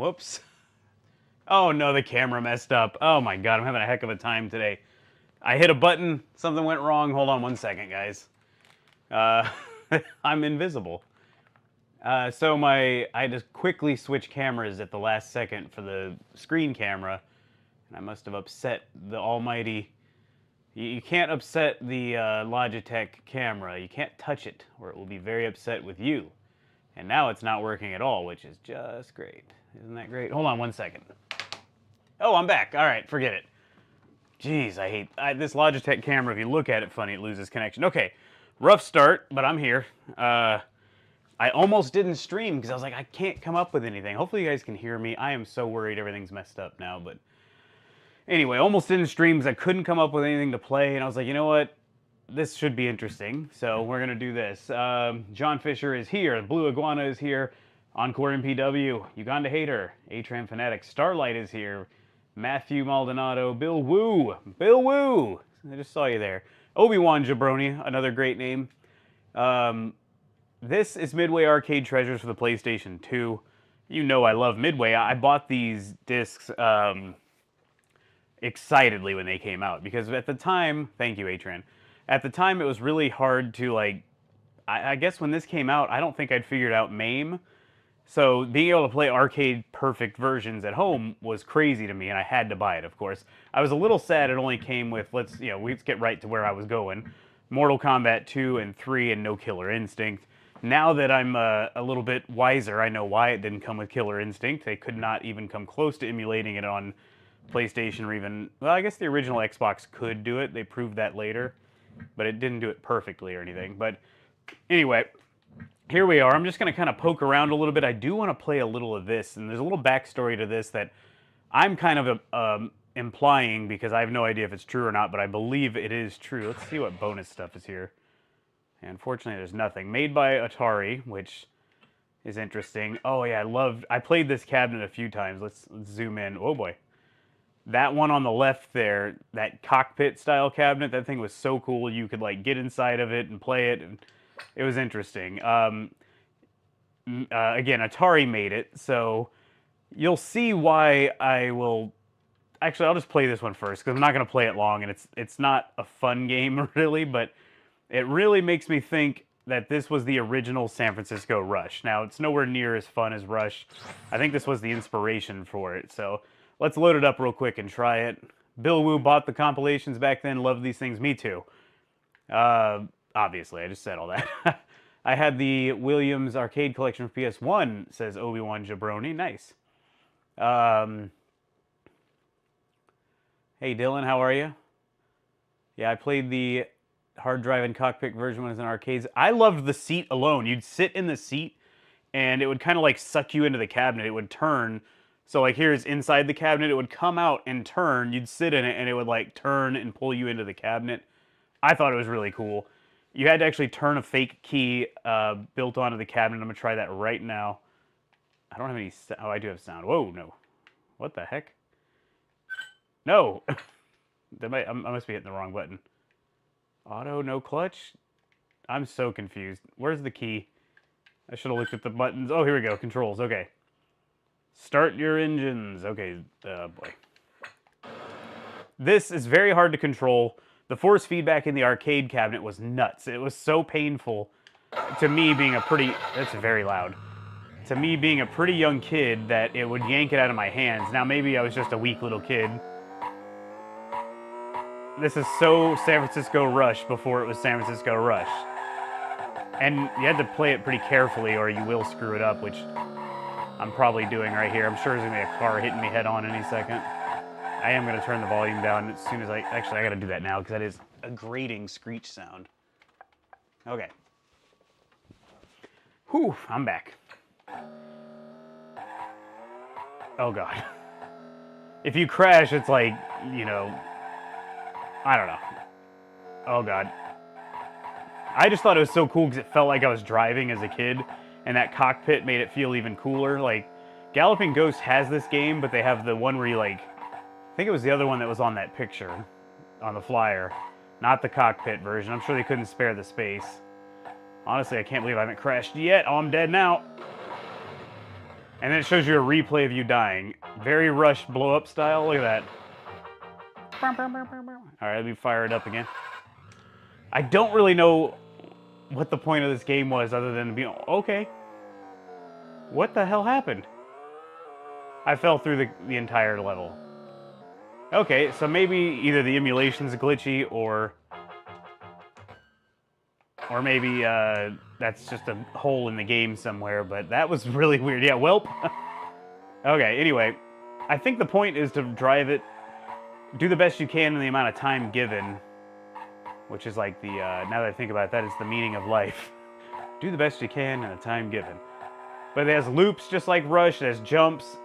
Whoops. Oh no, the camera messed up. Oh my god, I'm having a heck of a time today. I hit a button, something went wrong. Hold on one second, guys. I'm invisible. I had to quickly switch cameras at the last second for the screen camera, and I must have upset the almighty... You can't upset the Logitech camera. You can't touch it, or it will be very upset with you. And now it's not working at all, which is just great. Isn't that great? Hold on one second. Oh, I'm back. All right, forget it. Jeez, I hate this Logitech camera. If you look at it funny, it loses connection. Okay, rough start, but I'm here. I almost didn't stream because I was like, I can't come up with anything. Hopefully you guys can hear me. I am so worried everything's messed up now, but... Anyway, almost didn't stream because I couldn't come up with anything to play, and I was like, you know what? This should be interesting, so we're going to do this. John Fisher is here. Blue Iguana is here. Encore MPW. Uganda Hater. Atran Fanatic. Starlight is here. Matthew Maldonado. Bill Woo. Bill Woo! I just saw you there. Obi-Wan Jabroni. Another great name. This is Midway Arcade Treasures for the PlayStation 2. You know I love Midway. I bought these discs... excitedly when they came out, because at the time, thank you, Atran, at the time it was really hard to, like, I guess when this came out, I don't think I'd figured out MAME, so being able to play arcade perfect versions at home was crazy to me, and I had to buy it, of course. I was a little sad it only came with, let's get right to where I was going, Mortal Kombat 2 and 3 and no Killer Instinct. Now that I'm a little bit wiser, I know why it didn't come with Killer Instinct. They could not even come close to emulating it on PlayStation, or even, well, I guess the original Xbox could do it. They proved that later, but it didn't do it perfectly or anything. But anyway, here we are. I'm just going to kind of poke around a little bit. I do want to play a little of this, and there's a little backstory to this that I'm kind of implying, because I have no idea if it's true or not, but I believe it is true. Let's see what bonus stuff is here. And unfortunately, there's nothing. Made by Atari, which is interesting. Oh yeah, I played this cabinet a few times. Let's zoom in. Oh boy. That one on the left there, that cockpit style cabinet, that thing was so cool. You could like get inside of it and play it, and it was interesting. Again, Atari made it, so you'll see why I will... Actually, I'll just play this one first, because I'm not going to play it long, and it's not a fun game, really, but it really makes me think that this was the original San Francisco Rush. Now, it's nowhere near as fun as Rush. I think this was the inspiration for it, so... Let's load it up real quick and try it. Bill Woo bought the compilations back then, loved these things, me too. Obviously, I just said all that. I had the Williams Arcade Collection for PS1, says Obi-Wan Jabroni, nice. Hey Dylan, how are you? Yeah, I played the hard drive and cockpit version when it was in arcades. I loved the seat alone. You'd sit in the seat, and it would kind of like suck you into the cabinet. It would turn... So like here's inside the cabinet, it would come out and turn, you'd sit in it, and it would like turn and pull you into the cabinet. I thought it was really cool. You had to actually turn a fake key built onto the cabinet. I'm going to try that right now. I don't have any... Oh, I do have sound. Whoa, no. What the heck? No! I must be hitting the wrong button. Auto, no clutch? I'm so confused. Where's the key? I should have looked at the buttons. Oh, here we go. Controls. Okay. Start your engines. Okay, boy. This is very hard to control. The force feedback in the arcade cabinet was nuts. It was so painful to me being a pretty... That's very loud. To me being a pretty young kid that it would yank it out of my hands. Now maybe I was just a weak little kid. This is so San Francisco Rush before it was San Francisco Rush. And you had to play it pretty carefully or you will screw it up, which... I'm probably doing right here. I'm sure there's going to be a car hitting me head on any second. I am going to turn the volume down as soon as I... Actually, I got to do that now because that is a grating screech sound. Okay. Whew, I'm back. Oh, God. If you crash, it's like, you know... I don't know. Oh, God. I just thought it was so cool because it felt like I was driving as a kid. And that cockpit made it feel even cooler. Like, Galloping Ghost has this game, but they have the one where you, like... I think it was the other one that was on that picture, on the flyer. Not the cockpit version. I'm sure they couldn't spare the space. Honestly, I can't believe I haven't crashed yet. Oh, I'm dead now. And then it shows you a replay of you dying. Very Rush blow-up style. Look at that. Alright, let me fire it up again. I don't really know what the point of this game was other than being... Okay. What the hell happened? I fell through the entire level. Okay, so maybe either the emulation's glitchy or maybe that's just a hole in the game somewhere, but that was really weird. Yeah, welp. Okay, anyway, I think the point is to drive it, do the best you can in the amount of time given, which is like the, now that I think about it, that is the meaning of life. Do the best you can in the time given. But it has loops just like Rush, it has jumps.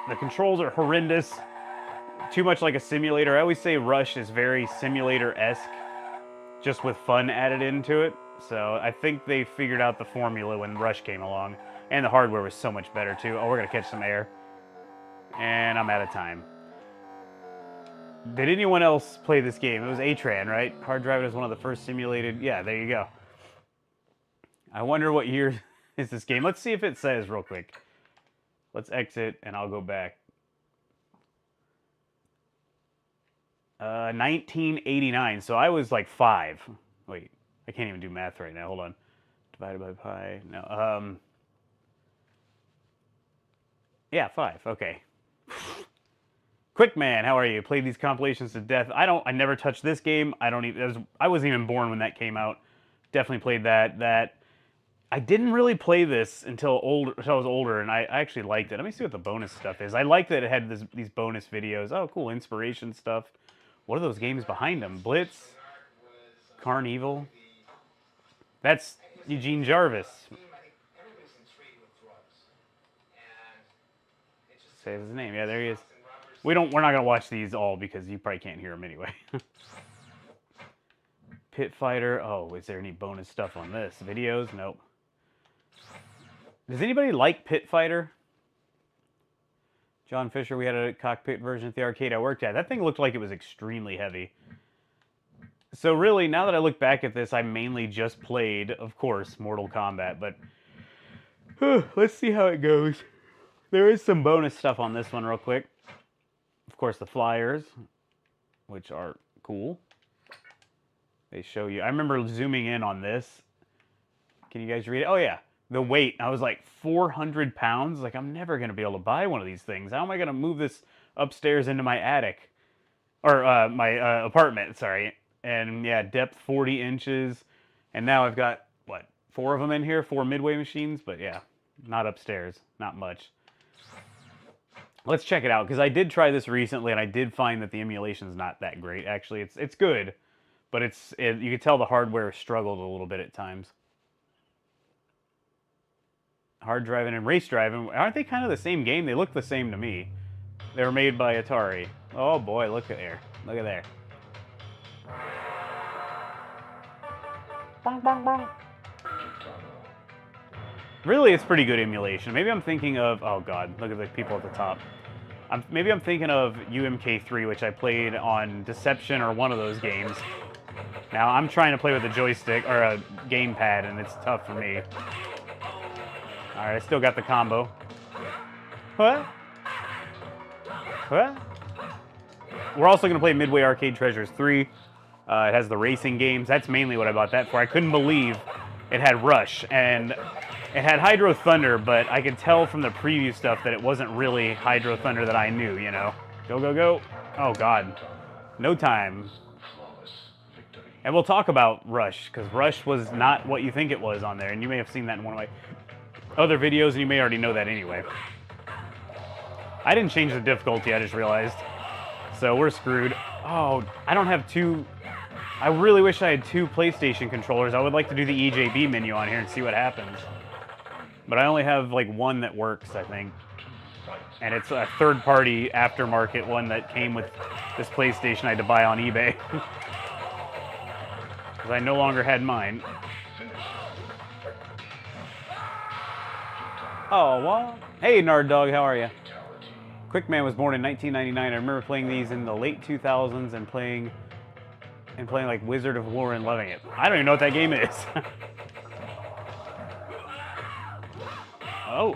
The controls are horrendous. Too much like a simulator. I always say Rush is very simulator-esque, just with fun added into it. So I think they figured out the formula when Rush came along. And the hardware was so much better too. Oh, we're gonna catch some air. And I'm out of time. Did anyone else play this game? It was Atran, right? Hard Drivin was one of the first simulated... Yeah, there you go. I wonder what year is this game. Let's see if it says real quick. Let's exit and I'll go back. 1989. So I was like 5. Wait, I can't even do math right now. Hold on. Divided by pi. No. Yeah, 5. Okay. Quick Man, how are you? Played these compilations to death. I never touched this game. I wasn't even born when that came out. Definitely played that. I didn't really play this until I was older, and I actually liked it. Let me see what the bonus stuff is. I liked that it had these bonus videos. Oh, cool, inspiration stuff. What are those games behind them? Blitz? Carnival? That's Eugene Jarvis. Say his name. Yeah, there he is. We're not gonna watch these all because you probably can't hear them anyway. Pit Fighter. Oh, is there any bonus stuff on this? Videos? Nope. Does anybody like Pit Fighter? John Fisher, we had a cockpit version at the arcade I worked at. That thing looked like it was extremely heavy. So really, now that I look back at this, I mainly just played, of course, Mortal Kombat, but let's see how it goes. There is some bonus stuff on this one real quick. Of course, the flyers, which are cool. They show you. I remember zooming in on this. Can you guys read it? Oh, yeah. The weight. I was like 400 pounds. Like, I'm never going to be able to buy one of these things. How am I going to move this upstairs into my attic? Or my apartment, sorry. And, yeah, depth 40 inches. And now I've got, what, 4 of them in here? 4 Midway machines? But, yeah, not upstairs. Not much. Let's check it out, because I did try this recently, and I did find that the emulation's not that great. Actually, it's good, but you can tell the hardware struggled a little bit at times. Hard Drivin and Race Drivin, aren't they kind of the same game? They look the same to me. They were made by Atari. Oh boy, look at there. Look at there. Bong, bong, bong. Really, it's pretty good emulation. Maybe I'm thinking of... Oh god, look at the people at the top. Maybe I'm thinking of UMK3, which I played on Deception or one of those games. Now, I'm trying to play with a joystick, or a gamepad, and it's tough for me. Alright, I still got the combo. What? What? We're also going to play Midway Arcade Treasures 3. It has the racing games. That's mainly what I bought that for. I couldn't believe it had Rush, and it had Hydro Thunder, but I could tell from the preview stuff that it wasn't really Hydro Thunder that I knew, you know? Go, go, go. Oh, God. No time. And we'll talk about Rush, because Rush was not what you think it was on there, and you may have seen that in one of my other videos, and you may already know that anyway. I didn't change the difficulty, I just realized. So we're screwed. Oh, I don't have 2... I really wish I had 2 PlayStation controllers. I would like to do the EJB menu on here and see what happens. But I only have, like, 1 that works, I think. And it's a third-party aftermarket one that came with this PlayStation I had to buy on eBay. Because I no longer had mine. Oh, well. Hey, Nard Dog, how are you? Quick Man was born in 1999. I remember playing these in the late 2000s and playing like Wizard of War and loving it. I don't even know what that game is. Oh.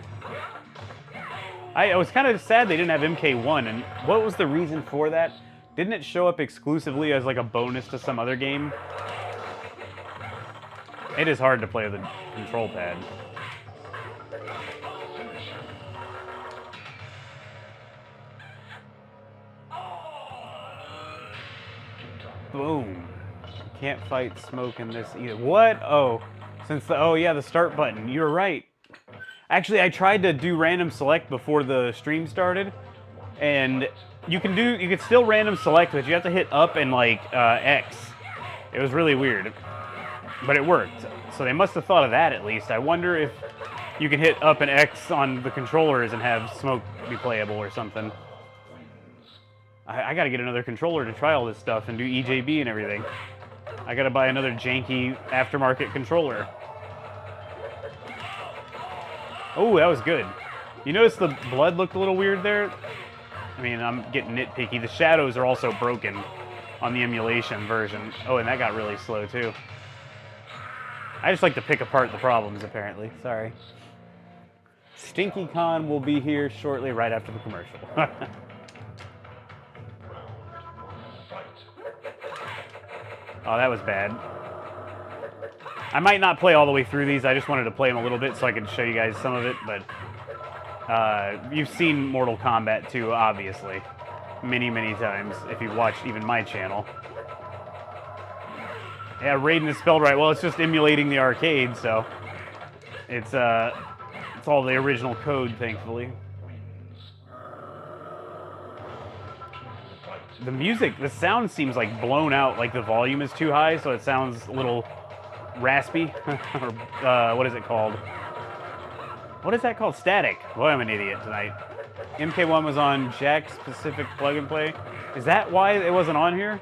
I was kind of sad they didn't have MK1, and what was the reason for that? Didn't it show up exclusively as like a bonus to some other game? It is hard to play with a control pad. Boom. Can't fight smoke in this either. What? Oh, oh yeah, the start button. You're right. Actually, I tried to do random select before the stream started, and you could still random select, but you have to hit up and like X. It was really weird, but it worked. So they must have thought of that at least. I wonder if you can hit up and X on the controllers and have smoke be playable or something. I gotta get another controller to try all this stuff and do EJB and everything. I gotta buy another janky aftermarket controller. Oh, that was good. You notice the blood looked a little weird there? I mean, I'm getting nitpicky. The shadows are also broken on the emulation version. Oh, and that got really slow too. I just like to pick apart the problems, apparently. Sorry. Stinky Con will be here shortly, right after the commercial. Oh, that was bad. I might not play all the way through these. I just wanted to play them a little bit so I could show you guys some of it, but you've seen Mortal Kombat 2, obviously, many, many times, if you've watched even my channel. Yeah, Raiden is spelled right. Well, it's just emulating the arcade, so it's all the original code, thankfully. The music, the sound seems like blown out, like the volume is too high, so it sounds a little raspy, or what is it called? What is that called? Static. Boy, I'm an idiot tonight. MK1 was on Jack's Pacific Plug and Play. Is that why it wasn't on here?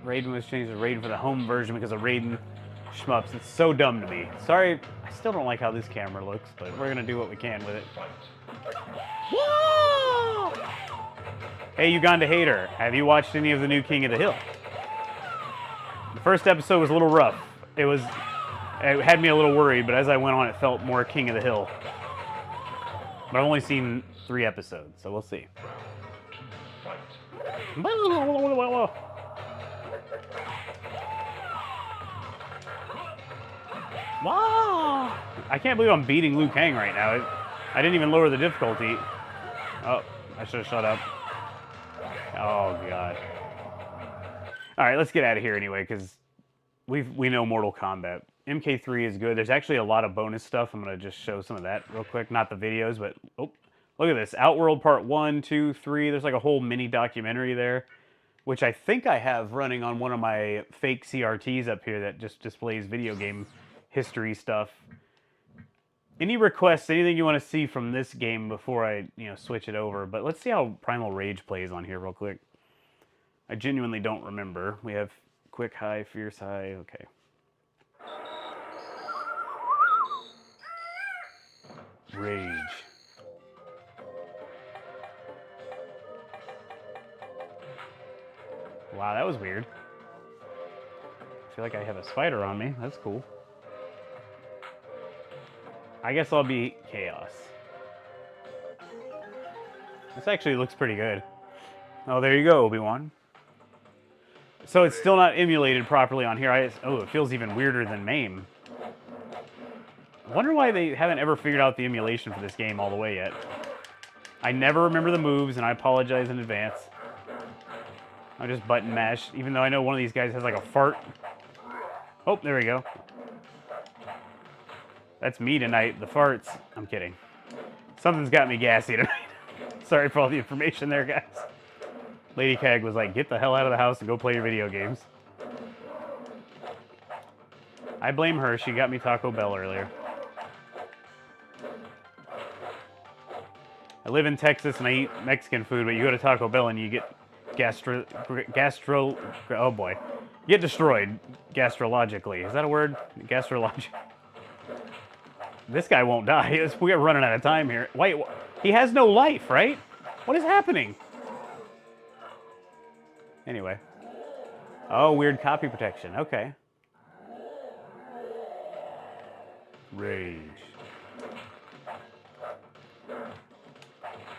Raiden was changed to Raiden for the home version because of Raiden shmups. It's so dumb to me. Sorry, I still don't like how this camera looks, but we're gonna do what we can with it. Whoa! Hey, Uganda hater, have you watched any of the new King of the Hill? The first episode was a little rough. It had me a little worried, but as I went on, it felt more King of the Hill. But I've only seen 3 episodes, so we'll see. I can't believe I'm beating Liu Kang right now. I didn't even lower the difficulty. Oh, I should have shut up. Oh, God. All right, let's get out of here anyway, because we know Mortal Kombat. MK3 is good. There's actually a lot of bonus stuff. I'm going to just show some of that real quick. Not the videos, but... Oh, look at this. Outworld Part 1, 2, 3. There's like a whole mini documentary there, which I think I have running on one of my fake CRTs up here that just displays video game history stuff. Any requests, anything you want to see from this game before I, switch it over? But let's see how Primal Rage plays on here real quick. I genuinely don't remember. We have quick high, fierce high. Okay. Rage. Wow, that was weird. I feel like I have a spider on me. That's cool. I guess I'll be Chaos. This actually looks pretty good. Oh, there you go, Obi-Wan. So it's still not emulated properly on here. Oh, it feels even weirder than MAME. I wonder why they haven't ever figured out the emulation for this game all the way yet. I never remember the moves, and I apologize in advance. I just button mash, even though I know one of these guys has like a fart. Oh, there we go. That's me tonight, the farts. I'm kidding. Something's got me gassy tonight. Sorry for all the information there, guys. Lady Kag was like, get the hell out of the house and go play your video games. I blame her. She got me Taco Bell earlier. I live in Texas and I eat Mexican food, but you go to Taco Bell and you get oh boy. You get destroyed gastrologically. Is that a word? Gastrologic. This guy won't die. We're running out of time here. Wait, he has no life, right? What is happening? Anyway. Oh, weird copy protection. Okay. Rage.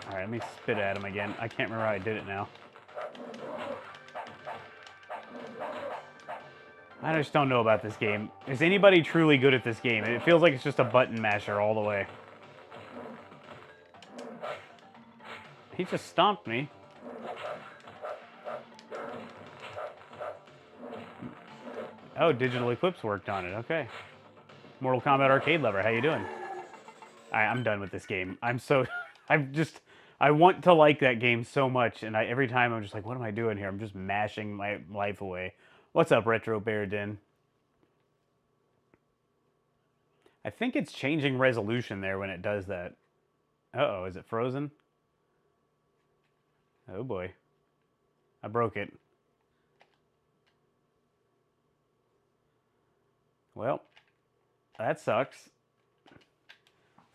Alright, let me spit at him again. I can't remember how I did it now. I just don't know about this game. Is anybody truly good at this game? It feels like it's just a button masher all the way. He just stomped me. Oh, Digital Eclipse worked on it. Okay. Mortal Kombat Arcade Lover, how you doing? I'm done with this game. I'm so... I want to like that game so much, and every time I'm just like, what am I doing here? I'm just mashing my life away. What's up, Retro Bear Den? I think it's changing resolution there when it does that. Uh-oh, is it frozen? Oh boy. I broke it. Well, that sucks.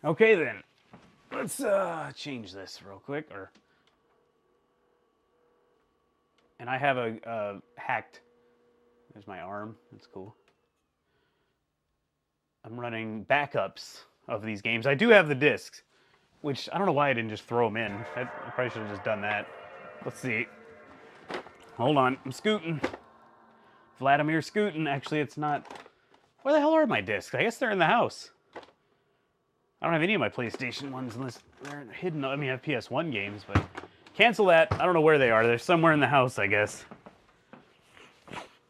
Okay then. Let's change this real quick. And I have a hacked... There's my arm. That's cool. I'm running backups of these games. I do have the discs, which I don't know why I didn't just throw them in. I probably should have just done that. Let's see. Hold on. I'm scooting. Vladimir scooting. Actually, it's not... Where the hell are my discs? I guess they're in the house. I don't have any of my PlayStation ones unless they're hidden. I mean, I have PS1 games, but... Cancel that. I don't know where they are. They're somewhere in the house, I guess.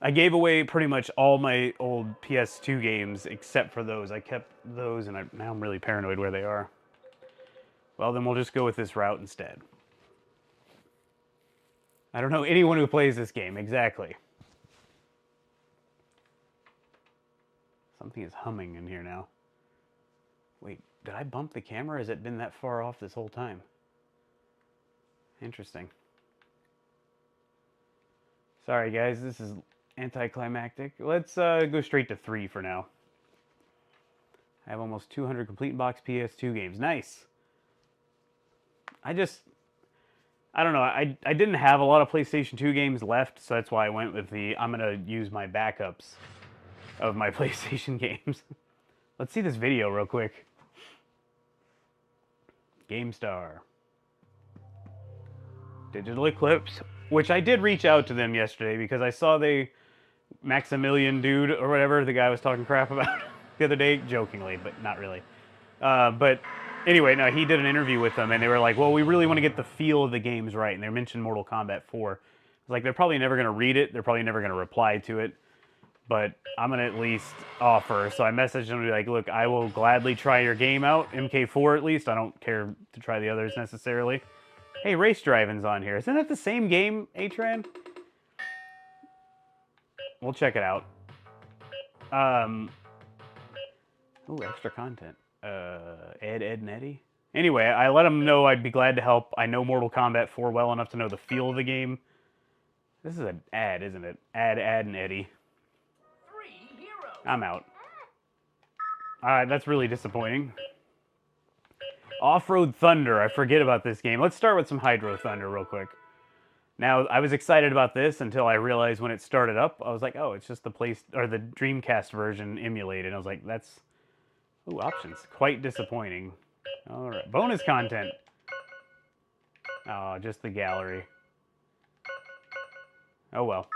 I gave away pretty much all my old PS2 games except for those. I kept those, and now I'm really paranoid where they are. Well, then we'll just go with this route instead. I don't know anyone who plays this game, exactly. Something is humming in here now. Wait, did I bump the camera, or has it been that far off this whole time? Interesting. Sorry, guys, this is anticlimactic. Let's go straight to 3 for now. I have almost 200 complete box PS2 games. Nice. I don't know. I didn't have a lot of PlayStation 2 games left, so that's why I went with I'm going to use my backups of my PlayStation games. Let's see this video real quick. GameStar. Digital Eclipse, which I did reach out to them yesterday because I saw Maximilian dude or whatever, the guy was talking crap about the other day, jokingly, but not really. But anyway, no, he did an interview with them, and they were like, well, we really want to get the feel of the games right, and they mentioned Mortal Kombat 4. It's like, they're probably never going to read it, they're probably never going to reply to it, but I'm going to at least offer. So I messaged them to be like, look, I will gladly try your game out, MK4 at least. I don't care to try the others necessarily. Hey, Race Drivin's on here. Isn't that the same game, Atran? We'll check it out. Ooh, extra content. Ed, and Eddie? Anyway, I let them know I'd be glad to help. I know Mortal Kombat 4 well enough to know the feel of the game. This is an ad, isn't it? Ed, and Eddie. I'm out. Alright, that's really disappointing. Off-Road Thunder. I forget about this game. Let's start with some Hydro Thunder real quick. Now, I was excited about this until I realized when it started up, I was like, oh, it's just the Dreamcast version emulated. I was like, that's... Ooh, options. Quite disappointing. Alright. Bonus content. Oh, just the gallery. Oh, well.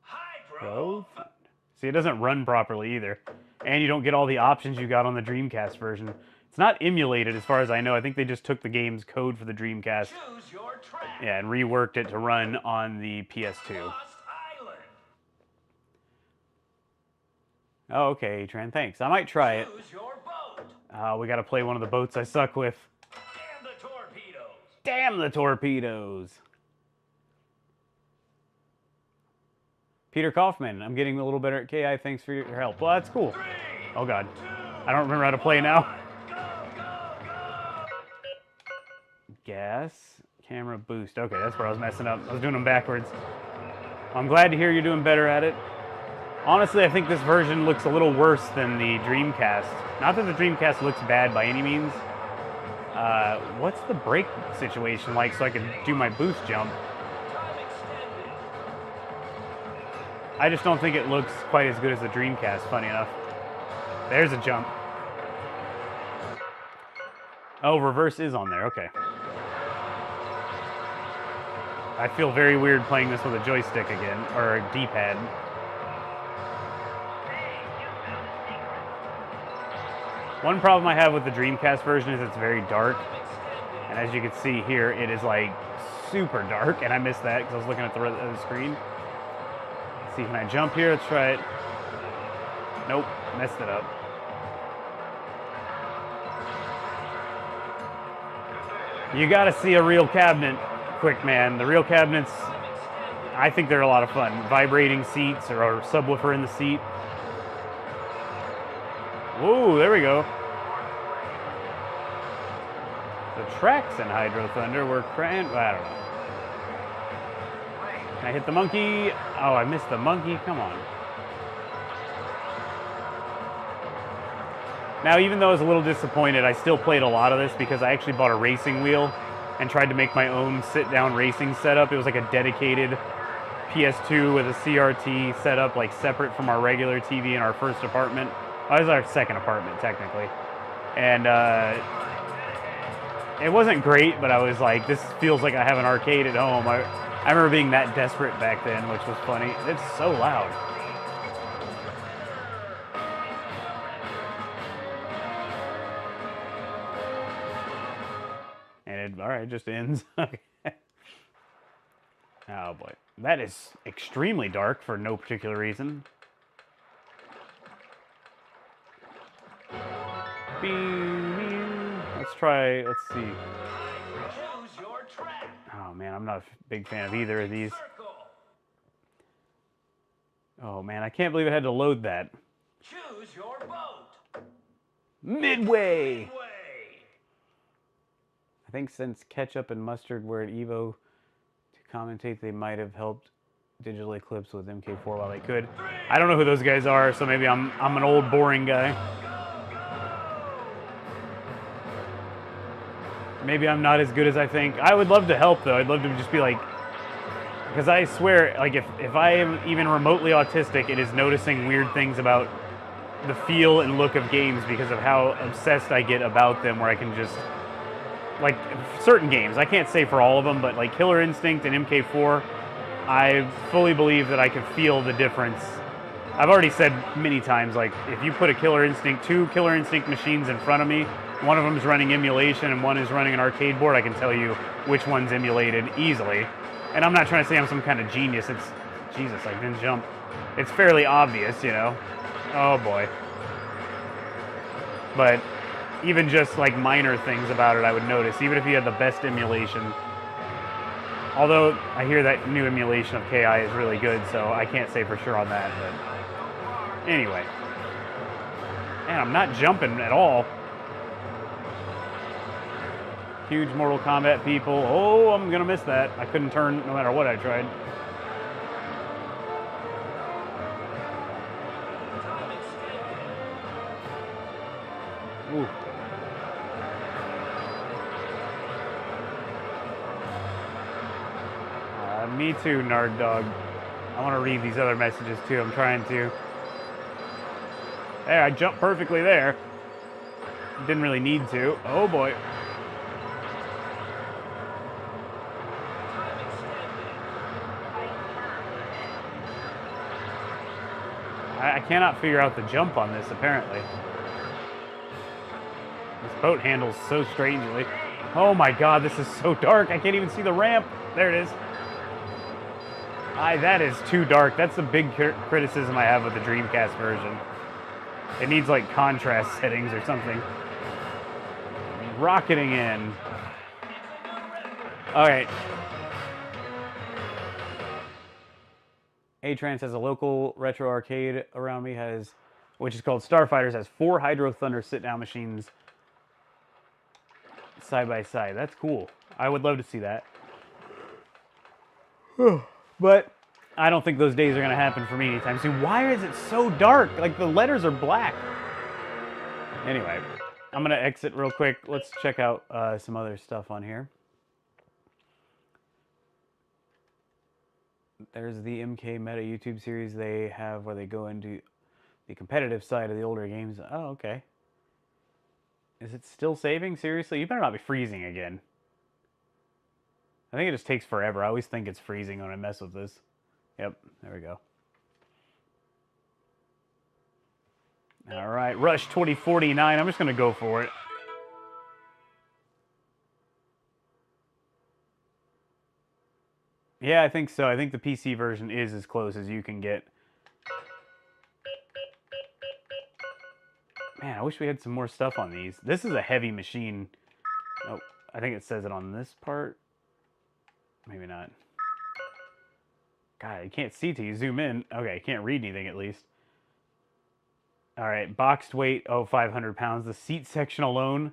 Hydro. See, it doesn't run properly either. And you don't get all the options you got on the Dreamcast version. It's not emulated as far as I know. I think they just took the game's code for the Dreamcast. Yeah, and reworked it to run on the PS2. Oh, okay, Tran, thanks. I might try it. We gotta play one of the boats I suck with. Damn the torpedoes! Damn the torpedoes! Peter Kaufman, I'm getting a little better at KI. Thanks for your help. Well, that's cool. Oh, God. I don't remember how to play now. Gas. Camera boost. Okay, that's where I was messing up. I was doing them backwards. I'm glad to hear you're doing better at it. Honestly, I think this version looks a little worse than the Dreamcast. Not that the Dreamcast looks bad by any means. What's the brake situation like so I can do my boost jump? I just don't think it looks quite as good as the Dreamcast, funny enough. There's a jump. Oh, reverse is on there, okay. I feel very weird playing this with a joystick again, or a D-pad. One problem I have with the Dreamcast version is it's very dark. And as you can see here, it is like super dark, and I missed that because I was looking at the screen. Let's see, can I jump here? Let's try it. Nope, messed it up. You gotta see a real cabinet quick, man. The real cabinets, I think they're a lot of fun. Vibrating seats or a subwoofer in the seat. Whoa, there we go. The tracks in Hydro Thunder were I don't know. Can I hit the monkey? Oh, I missed the monkey. Come on. Now, even though I was a little disappointed, I still played a lot of this because I actually bought a racing wheel and tried to make my own sit-down racing setup. It was like a dedicated PS2 with a CRT setup, like separate from our regular TV in our first apartment. Oh, it was our second apartment, technically. And it wasn't great, but I was like, this feels like I have an arcade at home. I remember being that desperate back then, which was funny. It's so loud. And all right, it just ends. Okay. Oh boy, that is extremely dark for no particular reason. Let's try, let's see. Oh man, I'm not a big fan of either of these. Oh man, I can't believe I had to load that. Choose your boat. Midway. I think since ketchup and mustard were at Evo to commentate, they might have helped Digital Eclipse with MK4 while they could. I don't know who those guys are, so maybe I'm an old boring guy. Maybe I'm not as good as I think. I would love to help, though. I'd love to just be like... Because I swear, like, if I am even remotely autistic, it is noticing weird things about the feel and look of games because of how obsessed I get about them, where I can just... Like, certain games, I can't say for all of them, but like Killer Instinct and MK4, I fully believe that I can feel the difference. I've already said many times, like, if you put two Killer Instinct machines in front of me, one of them is running emulation and one is running an arcade board, I can tell you which one's emulated easily. And I'm not trying to say I'm some kind of genius. It's, Jesus, I didn't jump. It's fairly obvious, you know. Oh boy. But even just like minor things about it I would notice, even if you had the best emulation. Although I hear that new emulation of KI is really good, so I can't say for sure on that. But anyway. Man, I'm not jumping at all. Huge Mortal Kombat people. Oh, I'm gonna miss that. I couldn't turn no matter what I tried. Ooh. Me too, Nard Dog. I want to read these other messages too. I'm trying to. There, I jumped perfectly there. Didn't really need to. Oh boy. I cannot figure out the jump on this, apparently. This boat handles so strangely. Oh my god, this is so dark. I can't even see the ramp. There it is. That is too dark. That's the big criticism I have with the Dreamcast version. It needs like contrast settings or something. Rocketing in. Alright. A-Trans has a local retro arcade around me, which is called Starfighters, has 4 Hydro Thunder sit-down machines side by side. That's cool. I would love to see that. But I don't think those days are going to happen for me anytime soon. Why is it so dark? Like, the letters are black. Anyway, I'm going to exit real quick. Let's check out some other stuff on here. There's the MK Meta YouTube series they have where they go into the competitive side of the older games. Oh, okay. Is it still saving? Seriously? You better not be freezing again. I think it just takes forever. I always think it's freezing when I mess with this. Yep, there we go. All right, Rush 2049. I'm just going to go for it. Yeah, I think so. I think the PC version is as close as you can get. Man, I wish we had some more stuff on these. This is a heavy machine. Oh, I think it says it on this part. Maybe not. God, you can't see till you zoom in. Okay, you can't read anything at least. All right, boxed weight, 500 pounds. The seat section alone.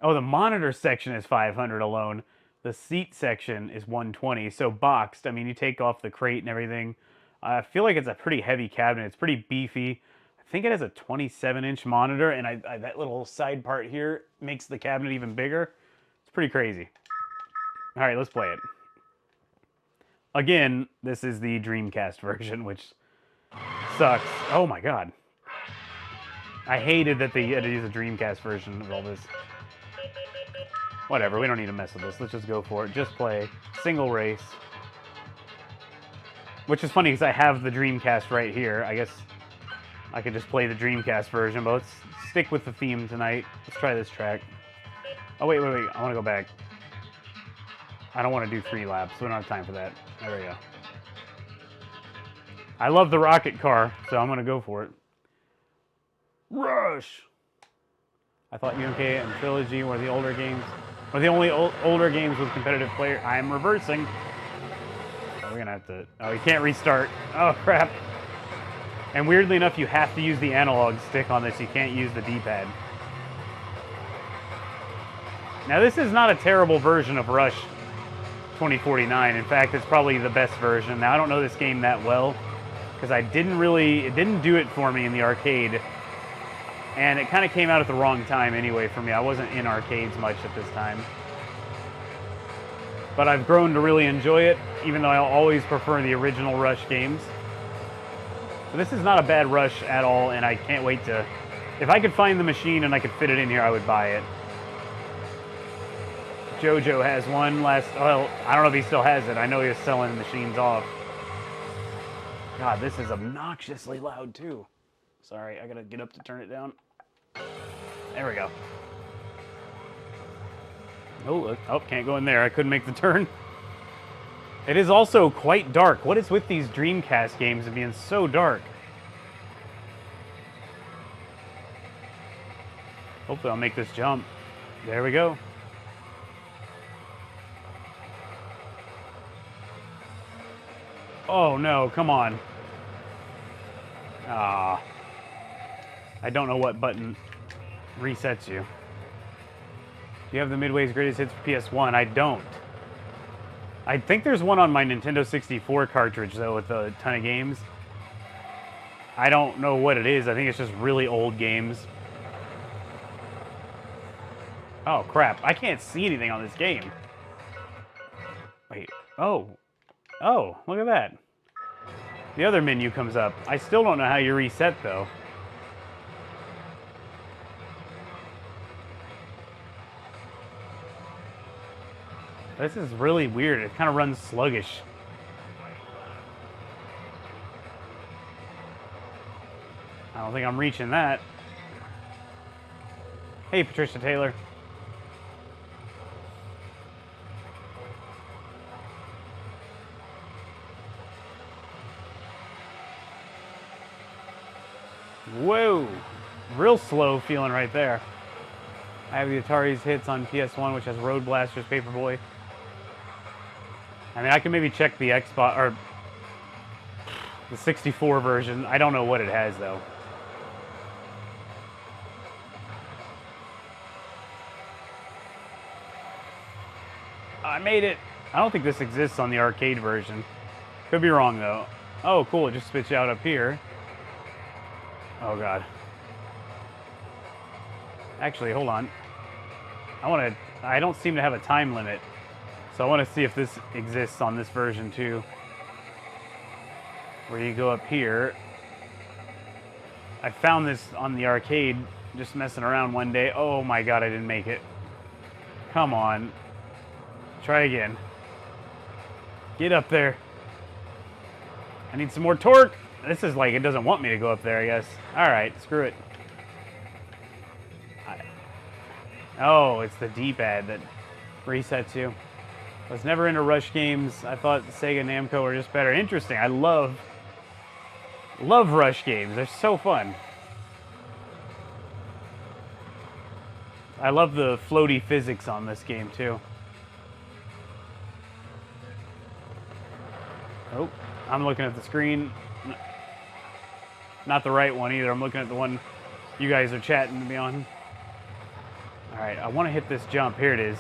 Oh, the monitor section is 500 alone. The seat section is 120. So boxed, I mean, you take off the crate and everything. I feel like it's a pretty heavy cabinet. It's pretty beefy. I think it has a 27-inch monitor, and that little side part here makes the cabinet even bigger. It's pretty crazy. All right, let's play it. Again, this is the Dreamcast version, which sucks. Oh my god. I hated that they had to use a Dreamcast version of all this. Whatever, we don't need to mess with this. Let's just go for it. Just play. Single race. Which is funny because I have the Dreamcast right here. I guess I could just play the Dreamcast version, but let's stick with the theme tonight. Let's try this track. Oh, wait. I want to go back. I don't want to do 3 laps. We don't have time for that. There we go. I love the rocket car, so I'm going to go for it. Rush! I thought UMK and Trilogy were the older games. Or the only older games with competitive player. I'm reversing. Oh, we're going to have to... Oh, you can't restart. Oh, crap. And weirdly enough, you have to use the analog stick on this. You can't use the D-pad. Now, this is not a terrible version of Rush 2049. In fact, it's probably the best version. Now, I don't know this game that well, because it didn't do it for me in the arcade. And it kind of came out at the wrong time anyway for me. I wasn't in arcades much at this time. But I've grown to really enjoy it, even though I always prefer the original Rush games. But this is not a bad Rush at all, and I can't wait to... If I could find the machine and I could fit it in here, I would buy it. JoJo has one last... Well, I don't know if he still has it. I know he was selling machines off. God, this is obnoxiously loud, too. Sorry, I gotta get up to turn it down. There we go. Oh, can't go in there. I couldn't make the turn. It is also quite dark. What is with these Dreamcast games and being so dark? Hopefully I'll make this jump. There we go. Oh no, come on. Ah. I don't know what button resets you. Do you have the Midway's Greatest Hits for PS1? I don't. I think there's one on my Nintendo 64 cartridge, though, with a ton of games. I don't know what it is. I think it's just really old games. Oh, crap. I can't see anything on this game. Wait. Oh. Oh, look at that. The other menu comes up. I still don't know how you reset, though. This is really weird. It kind of runs sluggish. I don't think I'm reaching that. Hey, Patricia Taylor. Whoa. Real slow feeling right there. I have the Atari's hits on PS1, which has Road Blasters, Paperboy. I mean, I can maybe check the Xbox, or the 64 version. I don't know what it has, though. I made it. I don't think this exists on the arcade version. Could be wrong, though. Oh, cool. It just spits you out up here. Oh, God. Actually, hold on. I don't seem to have a time limit. So I want to see if this exists on this version too. where you go up here. I found this on the arcade, just messing around one day. Oh my god, I didn't make it. Come on. Try again. Get up there. I need some more torque. This is like, it doesn't want me to go up there, I guess. Alright, screw it. Oh, it's the D-pad that resets you. I was never into Rush games. I thought Sega and Namco were just better. Interesting. I love Rush games. They're so fun. I love the floaty physics on this game, too. Oh, I'm looking at the screen. Not the right one either. I'm looking at the one you guys are chatting to me on. Alright, I want to hit this jump. Here it is.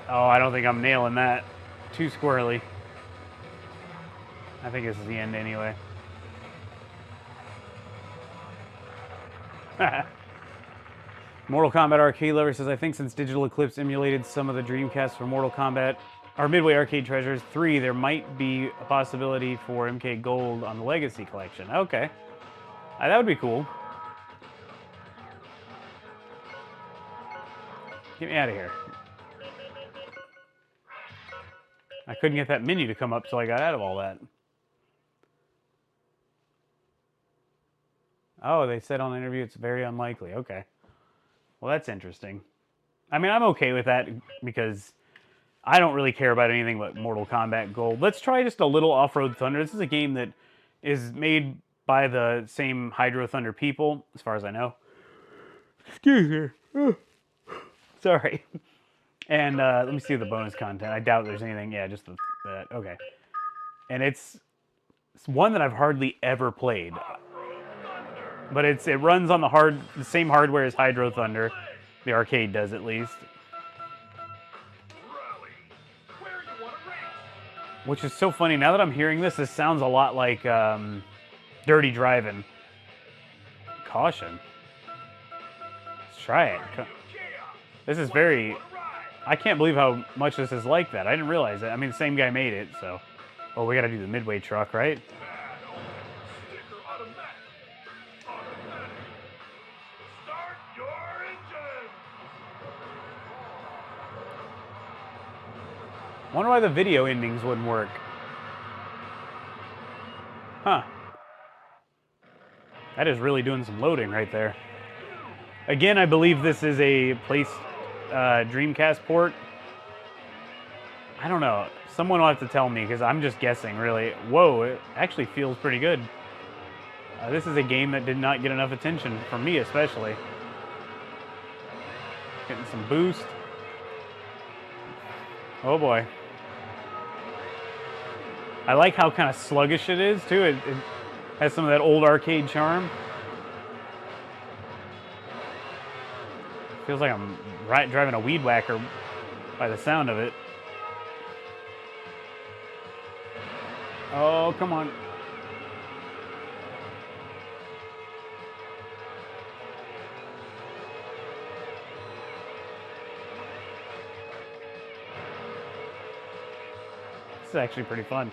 Oh, I don't think I'm nailing that. Too squirrely. I think this is the end anyway. Mortal Kombat Arcade Lover says, I think since Digital Eclipse emulated some of the Dreamcast for Mortal Kombat, or Midway Arcade Treasures 3, there might be a possibility for MK Gold on the Legacy Collection. Okay. That would be cool. Get me out of here. I couldn't get that menu to come up, so I got out of all that. Oh, they said on the interview it's very unlikely. Okay. Well, that's interesting. I mean, I'm okay with that because I don't really care about anything but Mortal Kombat Gold. Let's try just a little Off-Road Thunder. This is a game that is made by the same Hydro Thunder people, as far as I know. Excuse me. Sorry. And let me see the bonus content. I doubt there's anything. Yeah, just that. Okay. And it's one that I've hardly ever played. But it runs on the same hardware as Hydro Thunder. The arcade does, at least. Which is so funny. Now that I'm hearing this sounds a lot like Dirty Drivin. Caution. Let's try it. This is very... I can't believe how much this is like that. I didn't realize it. I mean, the same guy made it, so... Oh, we gotta do the Midway truck, right? Wonder why the video endings wouldn't work. Huh. That is really doing some loading right there. Again, I believe this is a Dreamcast port. I don't know. Someone will have to tell me, because I'm just guessing, really. Whoa, it actually feels pretty good. This is a game that did not get enough attention, from me especially. Getting some boost. Oh boy. I like how kind of sluggish it is, too. It has some of that old arcade charm. Feels like I'm driving a weed whacker by the sound of it. Oh, come on. This is actually pretty fun.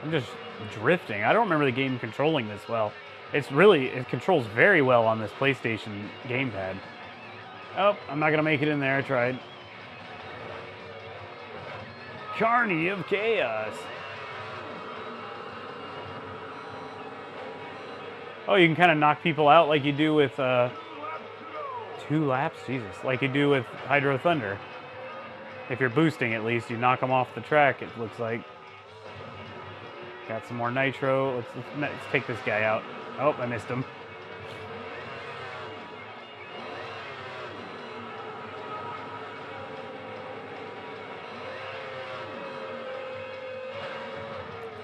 I'm just drifting. I don't remember the game controlling this well. It controls very well on this PlayStation gamepad. Oh, I'm not gonna make it in there. I tried. Carney of Chaos. Oh, you can kind of knock people out like you do with 2 laps? Jesus. Like you do with Hydro Thunder. If you're boosting, at least, you knock them off the track, it looks like. Got some more nitro. Let's take this guy out. Oh, I missed him.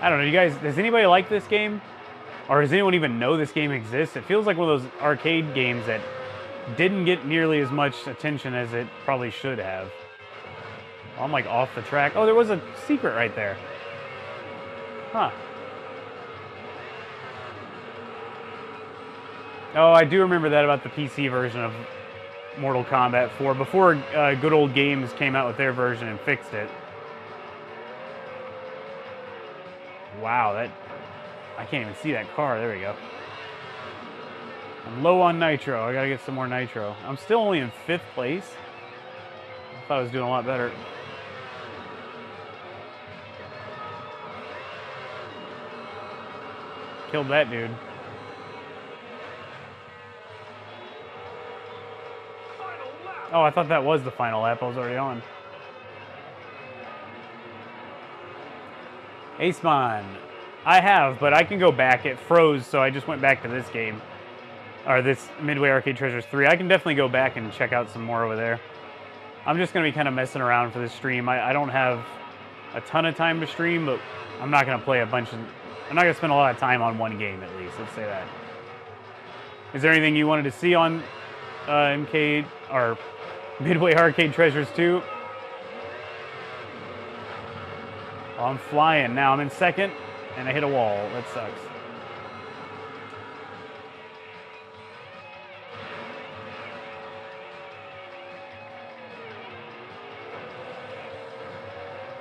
I don't know, you guys, does anybody like this game? Or does anyone even know this game exists? It feels like one of those arcade games that didn't get nearly as much attention as it probably should have. Oh, I'm like off the track. Oh, there was a secret right there. Huh. Oh, I do remember that about the PC version of Mortal Kombat 4 before Good Old Games came out with their version and fixed it. Wow, I can't even see that car. There we go. I'm low on nitro. I gotta get some more nitro. I'm still only in 5th place. I thought I was doing a lot better. Killed that dude. Oh, I thought that was the final lap. I was already on. Aceman. I have, but I can go back. It froze, so I just went back to this game. Or this Midway Arcade Treasures 3. I can definitely go back and check out some more over there. I'm just going to be kind of messing around for this stream. I don't have a ton of time to stream, but I'm not going to play a bunch of... I'm not going to spend a lot of time on one game, at least. Let's say that. Is there anything you wanted to see on MK... or Midway Arcade Treasures 2? Well, I'm flying now. I'm in 2nd, and I hit a wall. That sucks.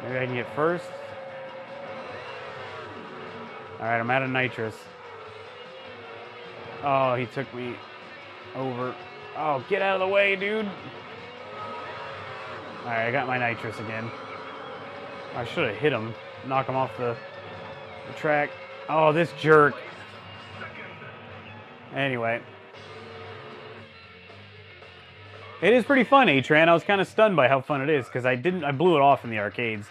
Maybe I can get 1st. Alright, I'm out of nitrous. Oh, he took me over. Oh, get out of the way, dude. Alright, I got my nitrous again. I should have hit him. Knock him off the track. Oh, this jerk. Anyway. It is pretty fun, A-Tran. I was kind of stunned by how fun it is, because I blew it off in the arcades.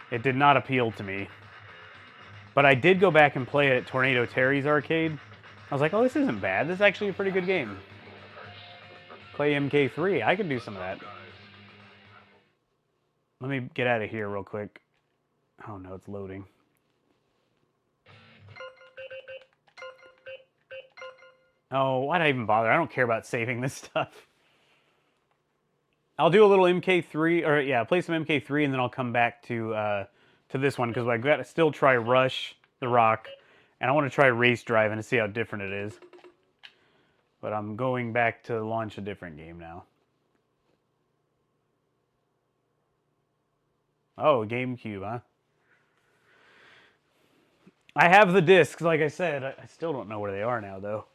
It did not appeal to me. But I did go back and play it at Tornado Terry's arcade. I was like, oh, this isn't bad. This is actually a pretty good game. Play MK3. I could do some of that. Let me get out of here real quick. Oh, no, it's loading. Oh, why'd I even bother? I don't care about saving this stuff. I'll do a little MK3, or yeah, play some MK3, and then I'll come back to this one, because I've got to still try Rush, The Rock, and I want to try Race Drivin to see how different it is. But I'm going back to launch a different game now. Oh, GameCube, huh? I have the discs, like I said. I still don't know where they are now, though.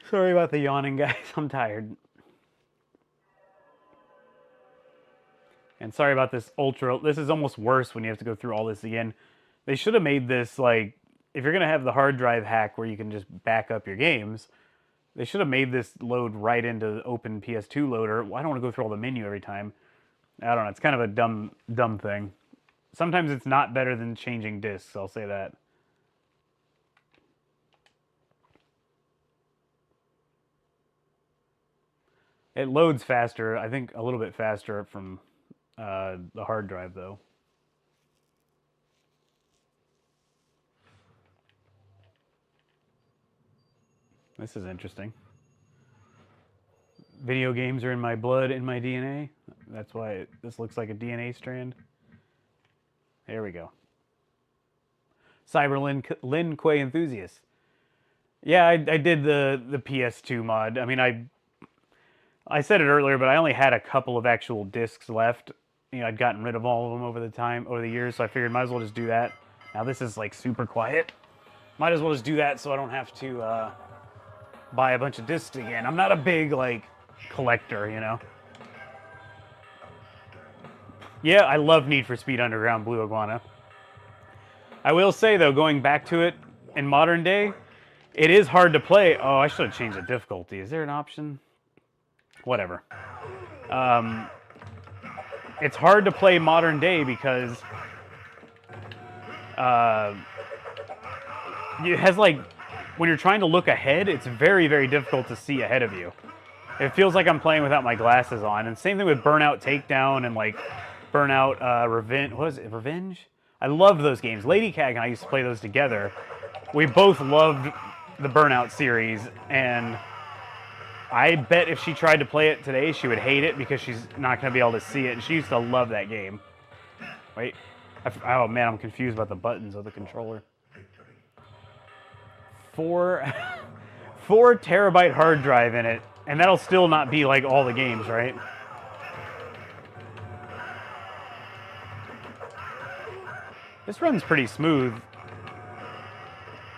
Sorry about the yawning, guys. I'm tired. And sorry about this ultra. This is almost worse when you have to go through all this again. They should have made this, like, if you're going to have the hard drive hack where you can just back up your games, they should have made this load right into the open PS2 loader. Well, I don't want to go through all the menu every time. I don't know. It's kind of a dumb thing. Sometimes it's not better than changing discs, I'll say that. It loads faster, I think a little bit faster from the hard drive, though. This is interesting. Video games are in my blood, in my DNA. That's why this looks like a DNA strand. There we go. Cyber Lin Quay Enthusiast. Yeah, I did the PS2 mod. I mean, I said it earlier, but I only had a couple of actual discs left. You know, I'd gotten rid of all of them over the years, so I figured might as well just do that. Now this is like super quiet. Might as well just do that so I don't have to buy a bunch of discs again. I'm not a big like collector, you know. Yeah, I love Need for Speed Underground Blue Iguana. I will say though, going back to it in modern day, it is hard to play. Oh, I should have changed the difficulty. Is there an option? Whatever. It's hard to play modern day because it has like, when you're trying to look ahead, it's very, very difficult to see ahead of you. It feels like I'm playing without my glasses on. And same thing with Burnout Takedown and like Burnout Revenge. What is it? Revenge? I loved those games. Lady Cag and I used to play those together. We both loved the Burnout series, and I bet if she tried to play it today, she would hate it because she's not going to be able to see it. And she used to love that game. Wait. Oh, man, I'm confused about the buttons of the controller. 4 terabyte hard drive in it, And that'll still not be like all the games, right? This runs pretty smooth.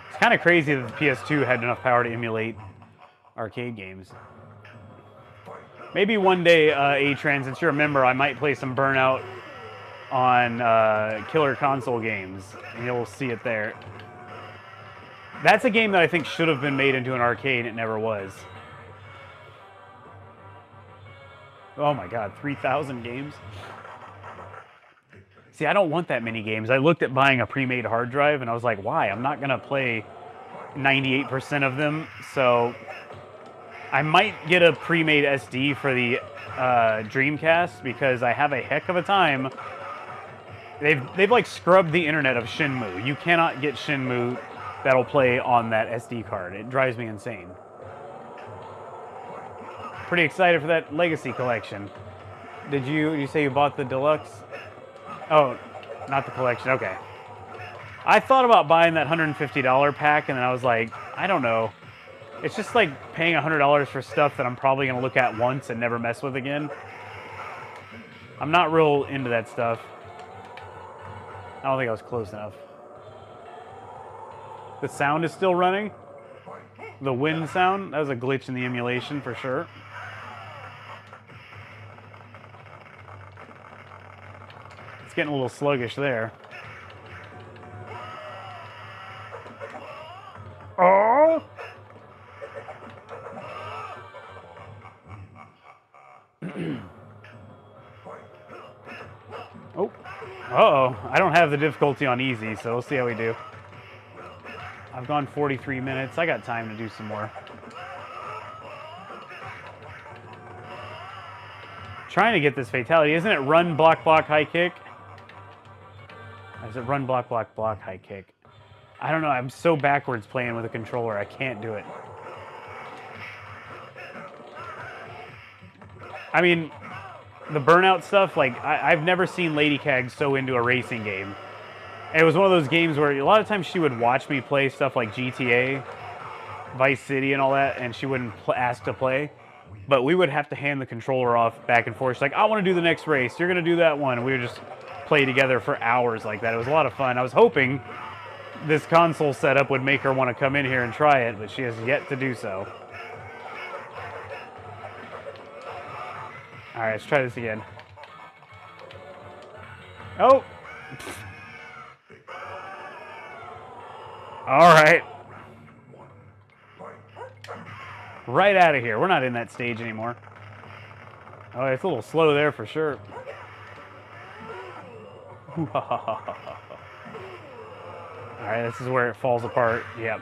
It's kind of crazy that the PS2 had enough power to emulate arcade games. Maybe one day, A-Tran, since you're a member, I might play some Burnout on Killer Console Games, and you'll see it there. That's a game that I think should have been made into an arcade. It never was. Oh my god, 3,000 games? See, I don't want that many games. I looked at buying a pre-made hard drive, and I was like, why? I'm not going to play 98% of them, so I might get a pre-made SD for the Dreamcast, because I have a heck of a time. They've like scrubbed the internet of Shenmue. You cannot get Shenmue that'll play on that SD card. It drives me insane. Pretty excited for that Legacy collection. Did you say you bought the deluxe? Oh, not the collection. Okay. I thought about buying that $150 pack, and then I was like, I don't know. It's just like paying $100 for stuff that I'm probably going to look at once and never mess with again. I'm not real into that stuff. I don't think I was close enough. The sound is still running. The wind sound, that was a glitch in the emulation for sure. It's getting a little sluggish there. Oh! Oh. Uh-oh. I don't have the difficulty on easy, so we'll see how we do. I've gone 43 minutes. I got time to do some more. Trying to get this fatality. Isn't it run, block, block, high kick? Or is it run, block, block, block, high kick? I don't know. I'm so backwards playing with a controller. I can't do it. I mean, the Burnout stuff, like, I've never seen Lady Cag so into a racing game. And it was one of those games where a lot of times she would watch me play stuff like GTA, Vice City and all that, and she wouldn't ask to play. But we would have to hand the controller off back and forth. She's like, I want to do the next race. You're going to do that one. And we would just play together for hours like that. It was a lot of fun. I was hoping this console setup would make her want to come in here and try it, but she has yet to do so. All right, let's try this again. Oh! All right. Right out of here. We're not in that stage anymore. Oh, it's a little slow there for sure. All right, this is where it falls apart. Yep.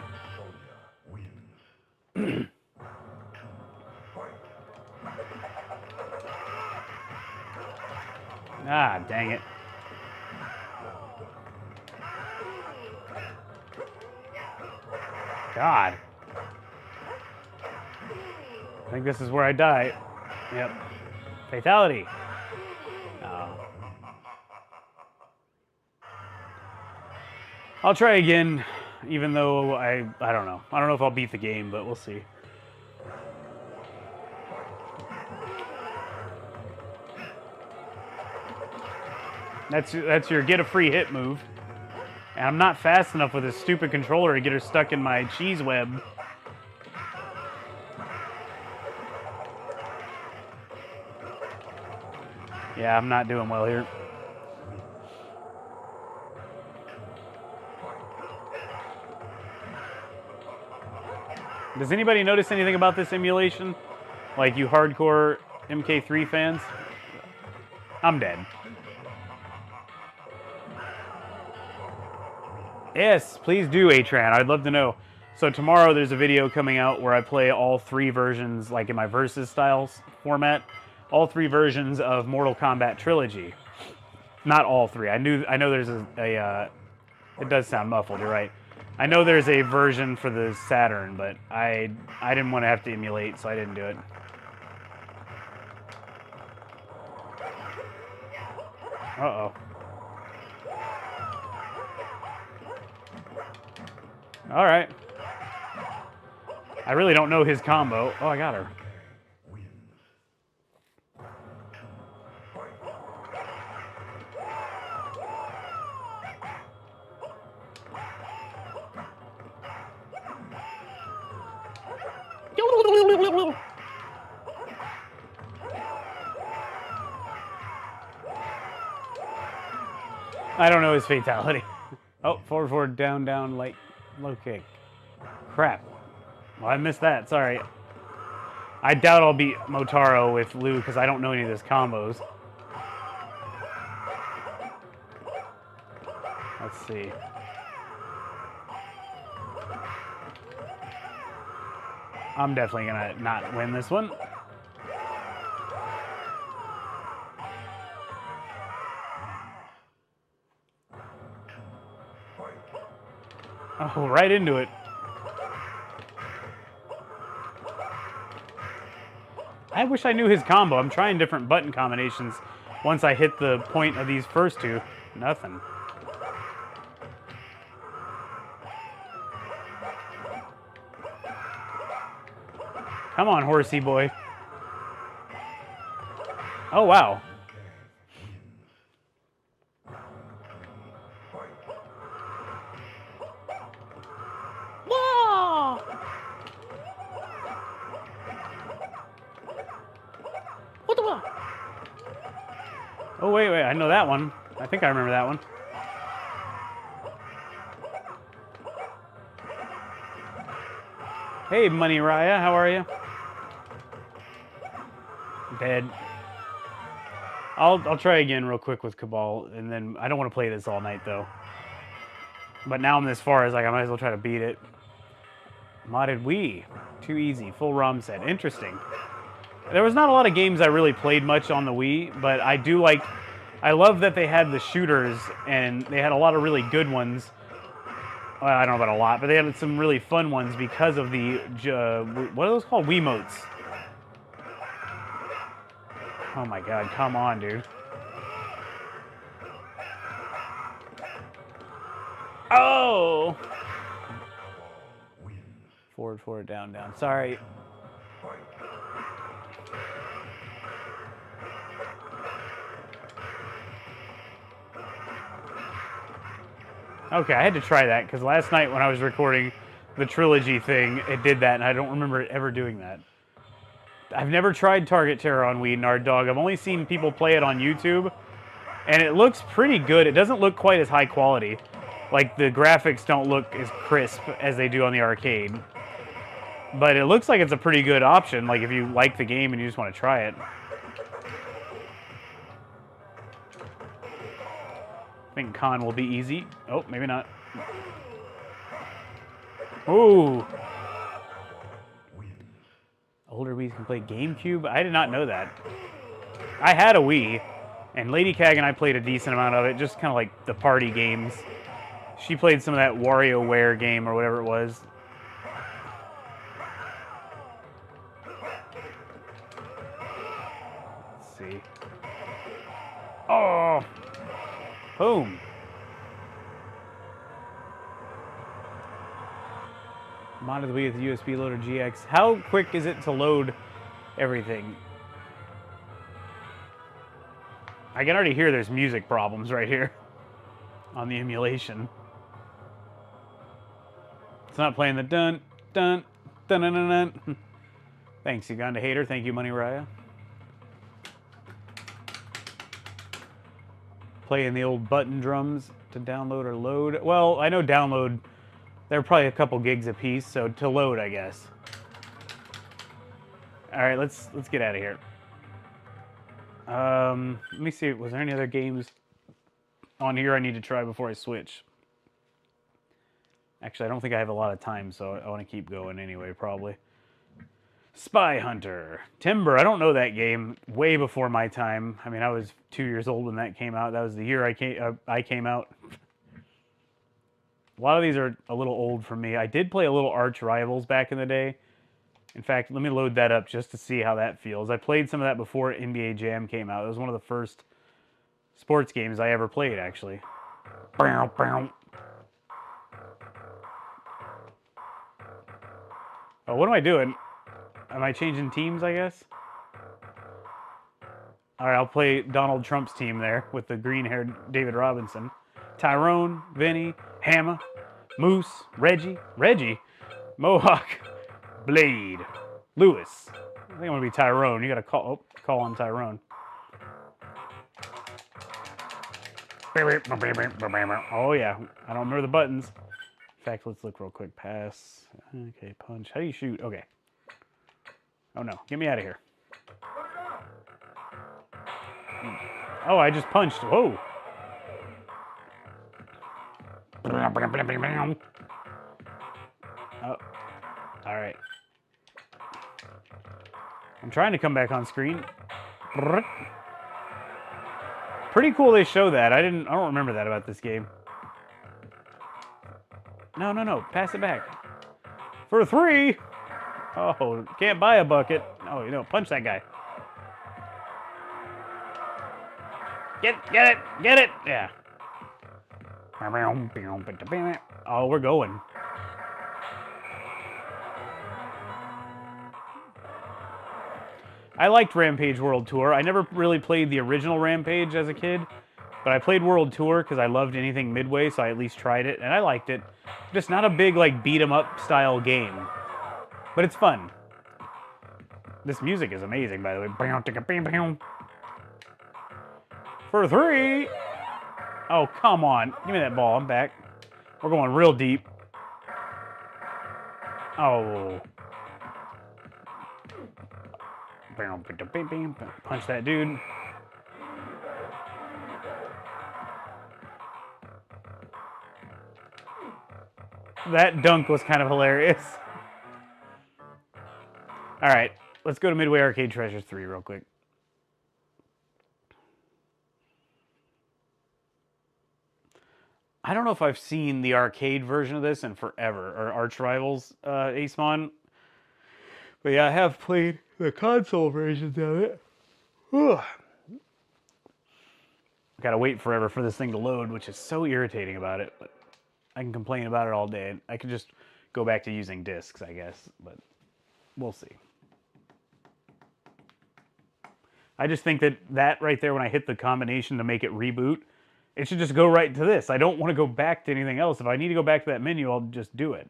Ah, dang it. God. I think this is where I die. Yep. Fatality. Oh. I'll try again, even though I don't know. I don't know if I'll beat the game, but we'll see. That's your get a free hit move. And I'm not fast enough with this stupid controller to get her stuck in my cheese web. Yeah, I'm not doing well here. Does anybody notice anything about this emulation? Like you hardcore MK3 fans? I'm dead. Yes, please do, A-Tran. I'd love to know. So tomorrow there's a video coming out where I play all three versions, like in my Versus style format, all three versions of Mortal Kombat Trilogy. Not all three. I know there's a it does sound muffled, you're right. I know there's a version for the Saturn, but I didn't want to have to emulate, so I didn't do it. Uh-oh. All right. I really don't know his combo. Oh, I got her. I don't know his fatality. Oh, forward, forward, down, down, light, low kick. Crap. Well, I missed that. Sorry. I doubt I'll beat Motaro with Liu because I don't know any of his combos. Let's see. I'm definitely gonna not win this one. Oh, right into it. I wish I knew his combo. I'm trying different button combinations. Once I hit the point of these first two, nothing. Come on, horsey boy. Oh, wow. Oh, wait, wait. I know that one. I think I remember that one. Hey, Money Raya. How are you? Dead. I'll try again real quick with Cabal, and then I don't want to play this all night, though. But now I'm this far, it's like I might as well try to beat it. Modded Wii. Too easy. Full ROM set. Interesting. There was not a lot of games I really played much on the Wii, but I do like... I love that they had the shooters, and they had a lot of really good ones. Well, I don't know about a lot, but they had some really fun ones because of the... what are those called? Wiimotes. Oh my god, come on, dude. Oh! Forward, forward, down, down. Sorry. Okay, I had to try that, because last night when I was recording the trilogy thing, it did that, and I don't remember it ever doing that. I've never tried Target Terror on Wii, Nard Dog. I've only seen people play it on YouTube, and it looks pretty good. It doesn't look quite as high quality. Like, the graphics don't look as crisp as they do on the arcade. But it looks like it's a pretty good option, like if you like the game and you just want to try it. I think Khan will be easy. Oh, maybe not. Ooh. Older Wii's can play GameCube? I did not know that. I had a Wii, and Lady Cag and I played a decent amount of it, just kind of like the party games. She played some of that WarioWare game or whatever it was. Let's see. Oh! Boom. Modded Wii with USB loader GX. How quick is it to load everything? I can already hear there's music problems right here on the emulation. It's not playing the dun dun dun dun dun dun. Thanks, Uganda Hater. Thank you, Money Raya. Playing the old button drums to download or load. Well, I know download, they're probably a couple gigs a piece, so to load, I guess. All right, let's get out of here. Let me see. Was there any other games on here I need to try before I switch? Actually, I don't think I have a lot of time, so I want to keep going anyway, probably. Spy Hunter. Timber, I don't know that game. Way before my time. I mean, I was 2 years old when that came out. That was the year I came out. A lot of these are a little old for me. I did play a little Arch Rivals back in the day. In fact, let me load that up just to see how that feels. I played some of that before NBA Jam came out. It was one of the first sports games I ever played, actually. Oh, what am I doing? Am I changing teams, I guess? All right, I'll play Donald Trump's team there with the green-haired David Robinson. Tyrone, Vinny, Hammer, Moose, Reggie, Mohawk, Blade. Lewis. I think I'm gonna be Tyrone. You gotta call on Tyrone. Oh yeah, I don't remember the buttons. In fact, let's look real quick. Pass. Okay, punch. How do you shoot? Okay. Oh no, get me out of here. Oh, I just punched. Whoa. Oh, all right. I'm trying to come back on screen. Pretty cool they show that. I don't remember that about this game. No. Pass it back. For 3. Oh, can't buy a bucket. Oh, you know, punch that guy. Get it. Yeah. Oh, we're going. I liked Rampage World Tour. I never really played the original Rampage as a kid, but I played World Tour because I loved anything Midway, so I at least tried it, and I liked it. Just not a big, like, beat-em-up style game, but it's fun. This music is amazing, by the way. For 3! Oh, come on. Give me that ball. I'm back. We're going real deep. Oh. Punch that dude. That dunk was kind of hilarious. All right, let's go to Midway Arcade Treasures 3 real quick. I don't know if I've seen the arcade version of this in forever, or Arch Rivals Acemon. But yeah, I have played the console versions of it. Whew. Gotta wait forever for this thing to load, which is so irritating about it. But I can complain about it all day. I could just go back to using discs, I guess, but we'll see. I just think that right there, when I hit the combination to make it reboot, it should just go right to this. I don't want to go back to anything else. If I need to go back to that menu, I'll just do it.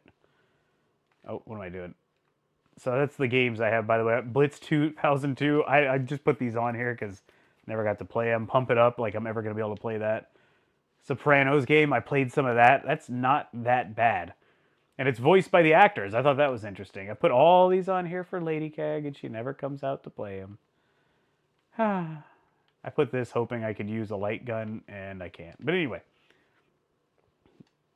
Oh, what am I doing? So that's the games I have, by the way. Blitz 2002. I just put these on here because I never got to play them. Pump It Up, like I'm ever going to be able to play that. Sopranos game, I played some of that. That's not that bad. And it's voiced by the actors. I thought that was interesting. I put all these on here for Lady Cag, and she never comes out to play them. I put this hoping I could use a light gun, and I can't. But anyway.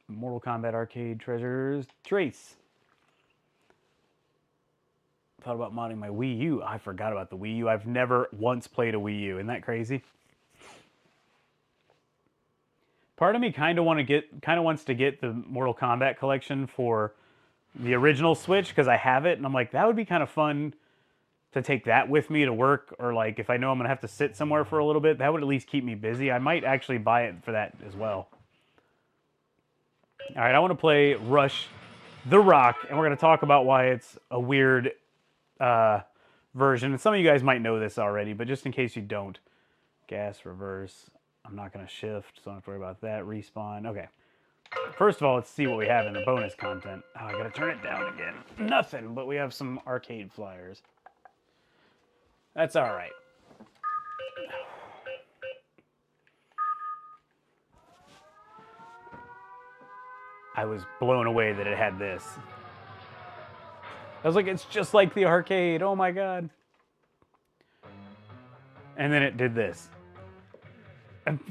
Mortal Kombat Arcade Treasures Trace. Thought about modding my Wii U. I forgot about the Wii U. I've never once played a Wii U. Isn't that crazy? Part of me kind of wants to get the Mortal Kombat collection for the original Switch because I have it, and I'm like, that would be kind of fun to take that with me to work, or like if I know I'm gonna have to sit somewhere for a little bit, that would at least keep me busy. I might actually buy it for that as well. All right, I want to play Rush The Rock, and we're gonna talk about why it's a weird version. And some of you guys might know this already, but just in case you don't, gas reverse. I'm not gonna shift, so I don't have to worry about that. Respawn. Okay. First of all, let's see what we have in the bonus content. Oh, I gotta turn it down again. Nothing, but we have some arcade flyers. That's all right. I was blown away that it had this. I was like, it's just like the arcade. Oh my god. And then it did this.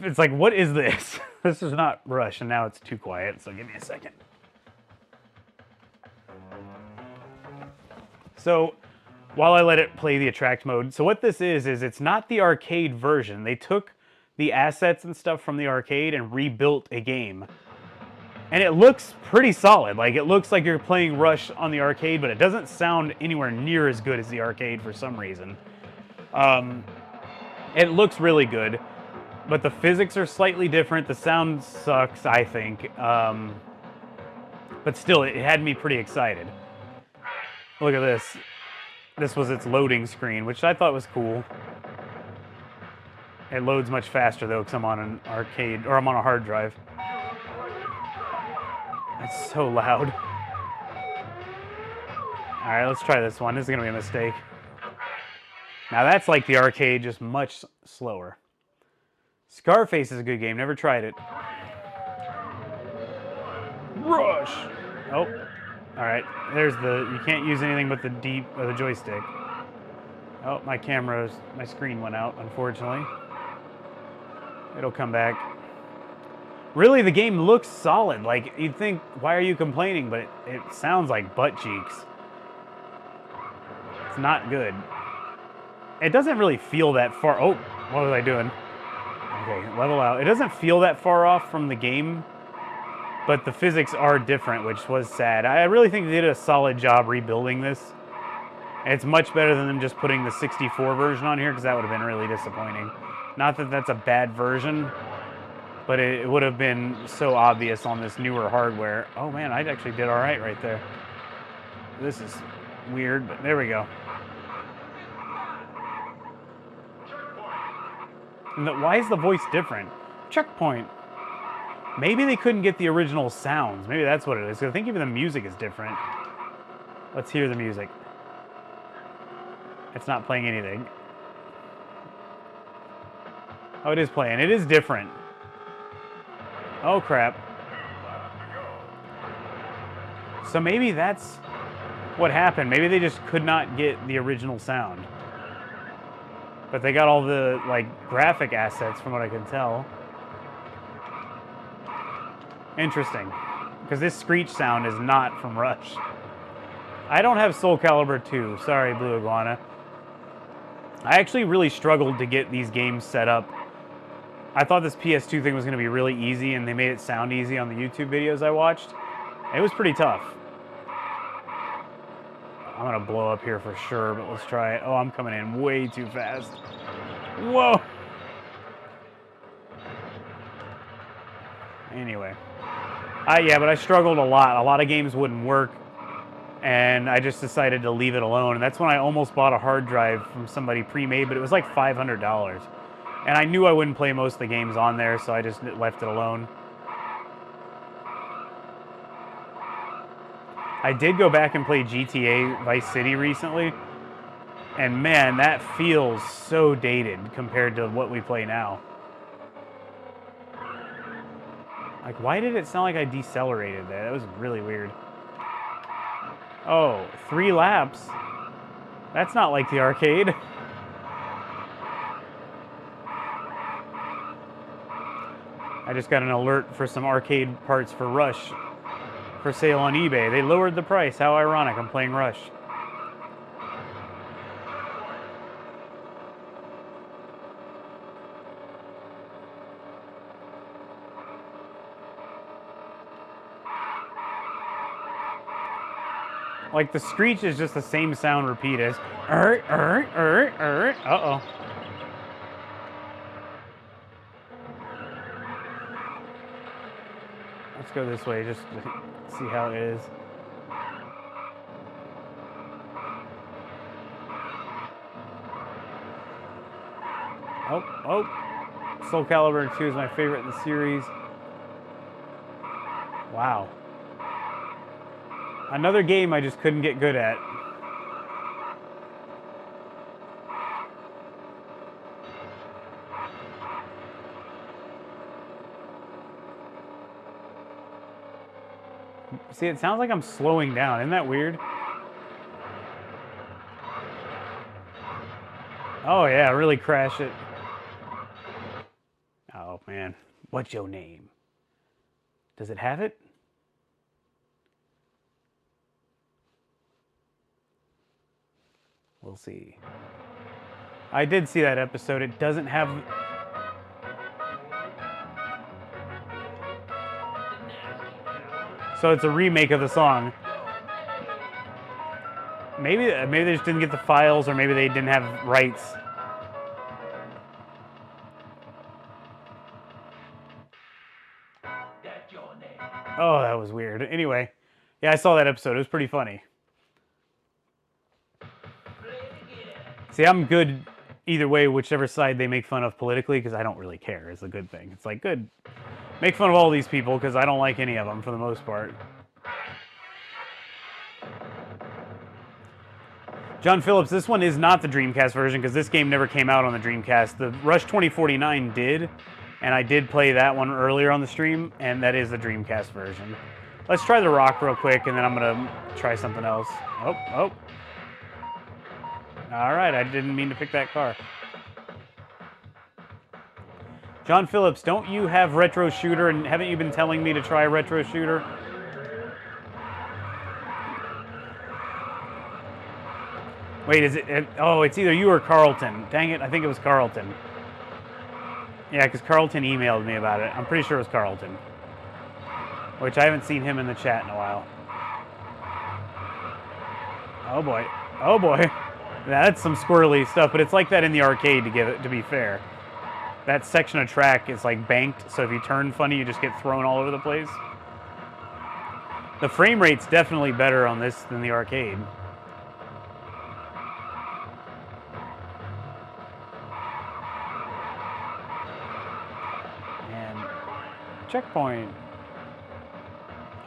It's like, what is this? This is not Rush, and now it's too quiet, so give me a second. So, while I let it play the attract mode, so what this is it's not the arcade version. They took the assets and stuff from the arcade and rebuilt a game. And it looks pretty solid. Like, it looks like you're playing Rush on the arcade, but it doesn't sound anywhere near as good as the arcade for some reason. It looks really good, but the physics are slightly different. The sound sucks, I think. But still, it had me pretty excited. Look at this. This was its loading screen, which I thought was cool. It loads much faster, though, because I'm on an arcade, or I'm on a hard drive. It's so loud. Alright, let's try this one. This is going to be a mistake. Now that's like the arcade, just much slower. Scarface is a good game. Never tried it. Rush! Oh. Alright, there's the... You can't use anything but the deep... or the joystick. Oh, my screen went out, unfortunately. It'll come back. Really, the game looks solid. Like, you'd think, why are you complaining? But it sounds like butt cheeks. It's not good. It doesn't really feel that far... Oh, what was I doing? Okay, level out. It doesn't feel that far off from the game, but the physics are different, which was sad. I really think they did a solid job rebuilding this. And it's much better than them just putting the 64 version on here, because that would have been really disappointing. Not that that's a bad version, but it would have been so obvious on this newer hardware. Oh man, I actually did all right there. This is weird, but there we go. And why is the voice different? Checkpoint. Maybe they couldn't get the original sounds. Maybe that's what it is. I think even the music is different. Let's hear the music. It's not playing anything. Oh, it is playing. It is different. Oh, crap. So maybe that's what happened. Maybe they just could not get the original sound. But they got all the, like, graphic assets from what I can tell. Interesting. Because this screech sound is not from Rush. I don't have Soul Calibur 2. Sorry, Blue Iguana. I actually really struggled to get these games set up. I thought this PS2 thing was going to be really easy, and they made it sound easy on the YouTube videos I watched. It was pretty tough. I'm going to blow up here for sure, but let's try it. Oh, I'm coming in way too fast. Whoa! Anyway. Yeah, but I struggled a lot. A lot of games wouldn't work, and I just decided to leave it alone. And that's when I almost bought a hard drive from somebody pre-made, but it was like $500. And I knew I wouldn't play most of the games on there, so I just left it alone. I did go back and play GTA Vice City recently, and man, that feels so dated compared to what we play now. Like, why did it sound like I decelerated there? That was really weird. Oh, 3 laps? That's not like the arcade. I just got an alert for some arcade parts for Rush for sale on eBay. They lowered the price. How ironic. I'm playing Rush. Like, the screech is just the same sound repeat as uh-oh. Let's go this way just to see how it is. Oh. Soul Calibur 2 is my favorite in the series. Wow. Another game I just couldn't get good at. See, it sounds like I'm slowing down. Isn't that weird? Oh, yeah, really crash it. Oh, man. What's your name? Does it have it? We'll see. I did see that episode. It doesn't have... So it's a remake of the song. Maybe they just didn't get the files, or maybe they didn't have rights. Oh, that was weird. Anyway, yeah, I saw that episode. It was pretty funny. See, I'm good either way, whichever side they make fun of politically, because I don't really care. It's a good thing. It's like, good. Make fun of all these people, because I don't like any of them for the most part. John Phillips, this one is not the Dreamcast version because this game never came out on the Dreamcast. The Rush 2049 did, and I did play that one earlier on the stream, and that is the Dreamcast version. Let's try the Rock real quick, and then I'm going to try something else. Oh. All right, I didn't mean to pick that car. John Phillips, don't you have Retro Shooter, and haven't you been telling me to try Retro Shooter? Wait, is it? Oh, it's either you or Carlton. Dang it, I think it was Carlton. Yeah, because Carlton emailed me about it. I'm pretty sure it was Carlton. Which I haven't seen him in the chat in a while. Oh boy. Oh boy. That's some squirrely stuff, but it's like that in the arcade, to be fair. That section of track is like banked, so if you turn funny, you just get thrown all over the place. The frame rate's definitely better on this than the arcade. And checkpoint.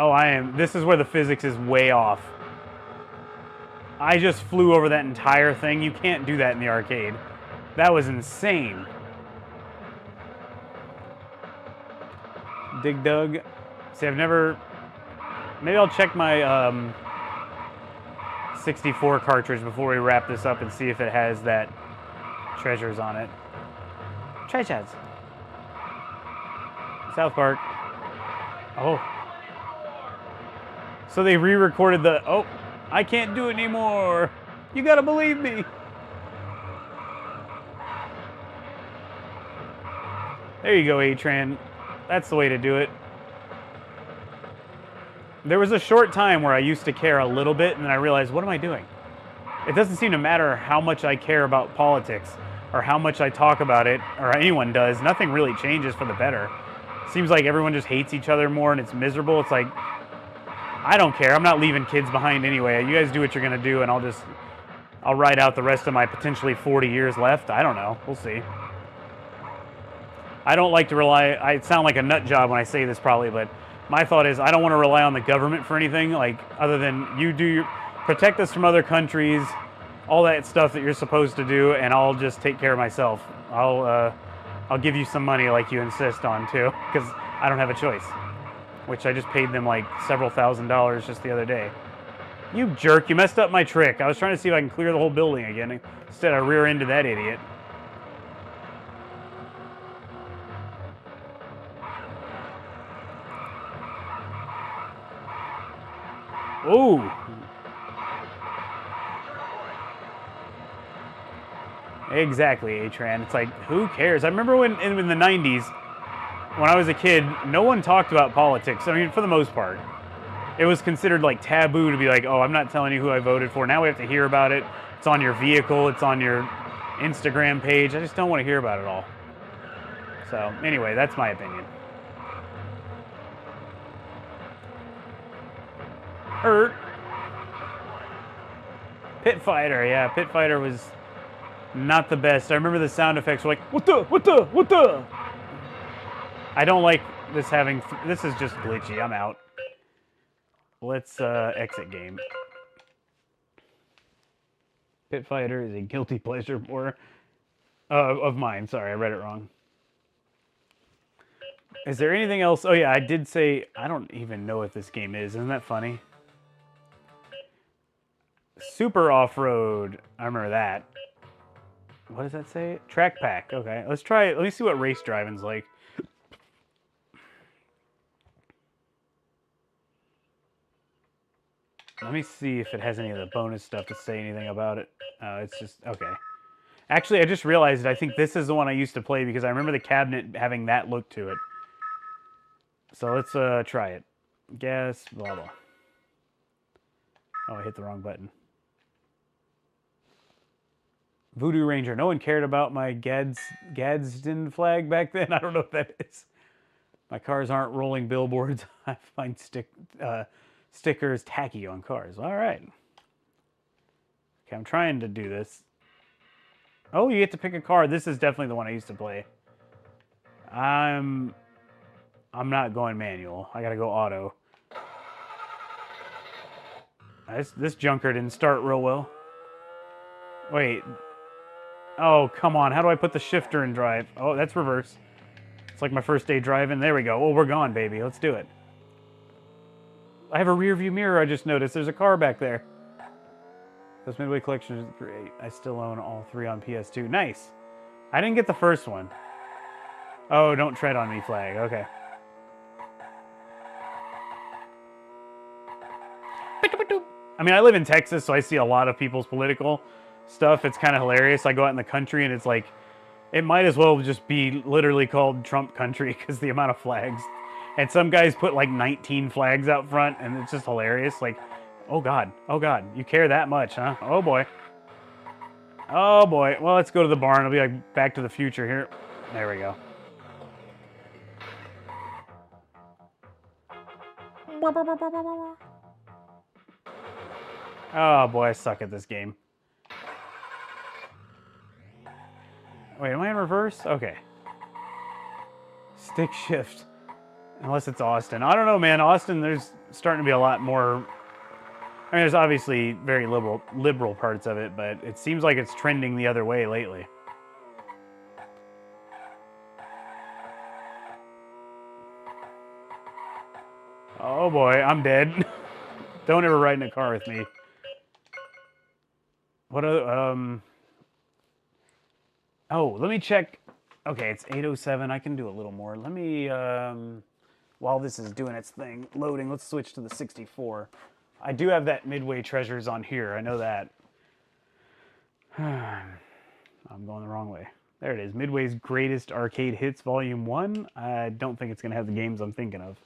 Oh, this is where the physics is way off. I just flew over that entire thing. You can't do that in the arcade. That was insane. Dig Dug. See, I've never... Maybe I'll check my 64 cartridge before we wrap this up and see if it has that treasures on it. Treasures. South Park. Oh. So they re-recorded the... Oh, I can't do it anymore. You gotta believe me. There you go, A-Tran. That's the way to do it. There was a short time where I used to care a little bit, and then I realized, what am I doing? It doesn't seem to matter how much I care about politics, or how much I talk about it, or anyone does. Nothing really changes for the better. Seems like everyone just hates each other more, and it's miserable. It's like, I don't care. I'm not leaving kids behind anyway. You guys do what you're going to do, and I'll ride out the rest of my potentially 40 years left. I don't know. We'll see. I don't like to rely... I sound like a nut job when I say this probably, but my thought is I don't want to rely on the government for anything, like, other than you do your... Protect us from other countries, all that stuff that you're supposed to do, and I'll just take care of myself. I'll give you some money like you insist on, too, because I don't have a choice. Which I just paid them like several $1,000s just the other day. You jerk, you messed up my trick. I was trying to see if I can clear the whole building again. Instead, I rear-ended that idiot. Ooh. Exactly, A-Tran. It's like, who cares? I remember when in the 90s, when I was a kid, no one talked about politics. I mean, for the most part. It was considered like taboo to be like, oh, I'm not telling you who I voted for. Now we have to hear about it. It's on your vehicle. It's on your Instagram page. I just don't want to hear about it all. So, anyway, that's my opinion. Pit Fighter, yeah, Pit Fighter was not the best. I remember the sound effects were like, what the? I don't like this having... This is just glitchy. I'm out. Let's exit game. Pit Fighter is a guilty pleasure of mine. Sorry, I read it wrong. Is there anything else? Oh, yeah, I did say... I don't even know what this game is. Isn't that funny? Super Off-Road. I remember that. What does that say? Track Pack. Okay, let's try it. Let me see what race driving's like. Let me see if it has any of the bonus stuff to say anything about it. It's just... Okay. Actually, I just realized I think this is the one I used to play because I remember the cabinet having that look to it. So let's try it. Gas, blah, blah. Oh, I hit the wrong button. Voodoo Ranger. No one cared about my Gadsden flag back then. I don't know what that is. My cars aren't rolling billboards. I find stickers tacky on cars. All right. Okay, I'm trying to do this. Oh, you get to pick a car. This is definitely the one I used to play. I'm not going manual. I gotta go auto. This junker didn't start real well. Wait. Oh, come on. How do I put the shifter in drive? Oh, that's reverse. It's like my first day driving. There we go. Oh, we're gone, baby. Let's do it. I have a rear view mirror, I just noticed. There's a car back there. This Midway collection is great. I still own all 3 on PS2. Nice. I didn't get the first one. Oh, don't tread on me flag. Okay. I mean, I live in Texas, so I see a lot of people's political stuff. It's kind of hilarious. I go out in the country, and it's like, it might as well just be literally called Trump country because the amount of flags. And some guys put like 19 flags out front, and it's just hilarious. Like, oh God, you care that much, huh? Oh boy. Oh boy. Well, let's go to the barn. It'll be like Back to the Future here. There we go. Oh boy, I suck at this game. Wait, am I in reverse? Okay. Stick shift. Unless it's Austin. I don't know, man. Austin, there's starting to be a lot more... I mean, there's obviously very liberal parts of it, but it seems like it's trending the other way lately. Oh boy, I'm dead. Don't ever ride in a car with me. What other, oh, let me check. Okay, it's 8:07. I can do a little more. Let me, while this is doing its thing, loading, let's switch to the 64. I do have that Midway Treasures on here. I know that. I'm going the wrong way. There it is. Midway's Greatest Arcade Hits Volume 1. I don't think it's going to have the games I'm thinking of.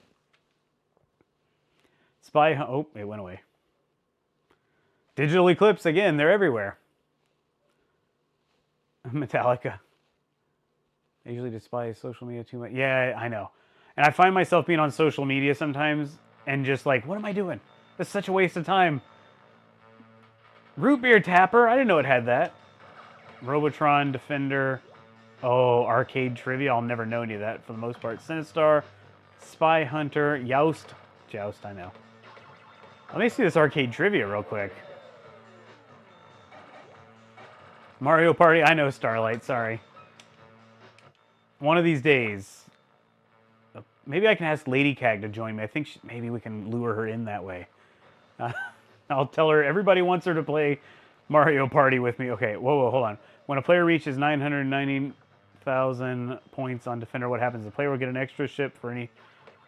Oh, it went away. Digital Eclipse, again, they're everywhere. Metallica. I usually despise social media too much. Yeah, I know. And I find myself being on social media sometimes and just like, what am I doing? That's such a waste of time. Root Beer Tapper. I didn't know it had that. Robotron, Defender. Oh, Arcade Trivia. I'll never know any of that for the most part. Sinistar. Spy Hunter. Joust, I know. Let me see this Arcade Trivia real quick. Mario Party. I know Starlight. Sorry. One of these days, maybe I can ask Lady Cag to join me. I think maybe we can lure her in that way. I'll tell her everybody wants her to play Mario Party with me. Okay, whoa, hold on. When a player reaches 990,000 points on Defender, what happens? The player will get an extra ship for any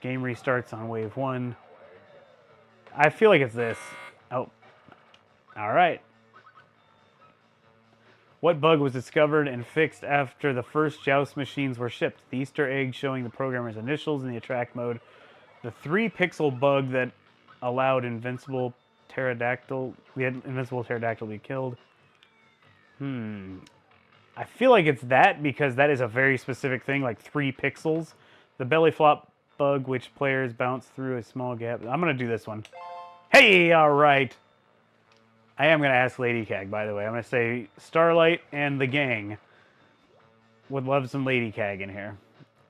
game restarts on Wave 1. I feel like it's this. Oh, all right. What bug was discovered and fixed after the first Joust machines were shipped? The Easter egg showing the programmer's initials in the attract mode. The 3-pixel bug that allowed invincible pterodactyl to be killed. I feel like it's that because that is a very specific thing, like 3 pixels. The belly flop bug, which players bounce through a small gap. I'm going to do this one. Hey, all right. I am going to ask Lady Cag, by the way. I'm going to say Starlight and the gang would love some Lady Cag in here.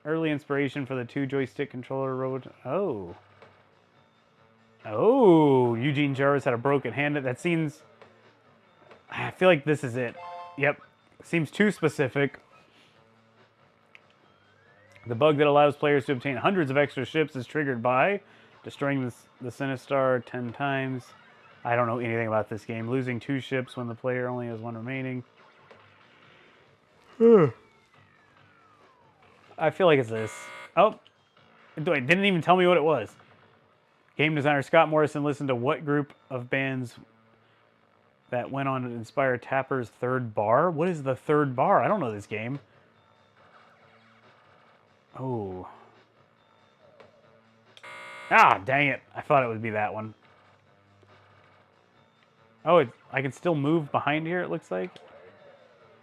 Early inspiration for the 2-joystick controller robot. Oh. Oh, Eugene Jarvis had a broken hand. That seems... I feel like this is it. Yep. Seems too specific. The bug that allows players to obtain hundreds of extra ships is triggered by destroying the Sinistar 10 times. I don't know anything about this game. Losing 2 ships when the player only has 1 remaining. I feel like it's this. Oh, it didn't even tell me what it was. Game designer Scott Morrison listened to what group of bands that went on to inspire Tapper's Third Bar? What is the Third Bar? I don't know this game. Oh. Ah, dang it. I thought it would be that one. Oh, I can still move behind here, it looks like.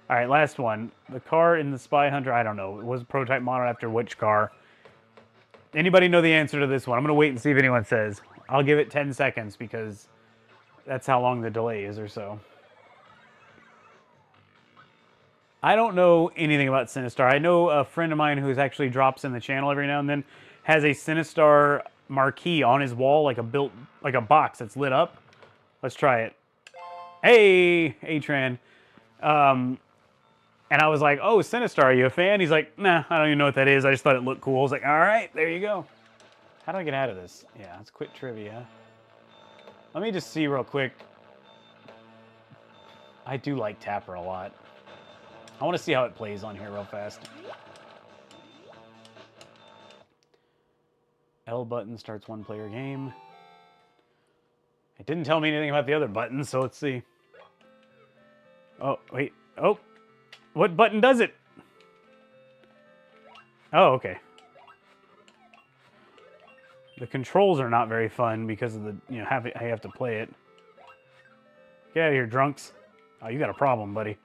All right, last one. The car in the Spy Hunter, I don't know. It was a prototype model after which car? Anybody know the answer to this one? I'm going to wait and see if anyone says. I'll give it 10 seconds because that's how long the delay is or so. I don't know anything about Sinistar. I know a friend of mine who actually drops in the channel every now and then has a Sinistar marquee on his wall, like a box that's lit up. Let's try it. Hey, Atran. And I was like, oh, Sinistar, are you a fan? He's like, nah, I don't even know what that is. I just thought it looked cool. I was like, all right, there you go. How do I get out of this? Yeah, let's quit trivia. Let me just see real quick. I do like Tapper a lot. I want to see how it plays on here real fast. L button starts one-player game. It didn't tell me anything about the other buttons, so let's see. Oh, wait. Oh, what button does it? Oh, okay. The controls are not very fun because of the, how you have to play it. Get out of here, drunks. Oh, you got a problem, buddy.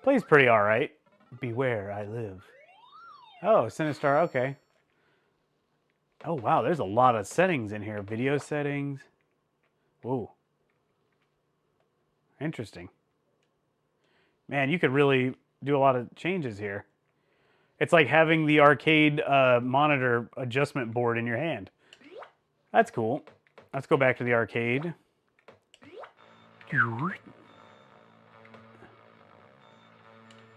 Plays pretty alright. Beware, I live. Oh, Sinistar, okay. Oh, wow, there's a lot of settings in here. Video settings. Whoa. Interesting. Man, you could really do a lot of changes here. It's like having the arcade monitor adjustment board in your hand. That's cool. Let's go back to the arcade.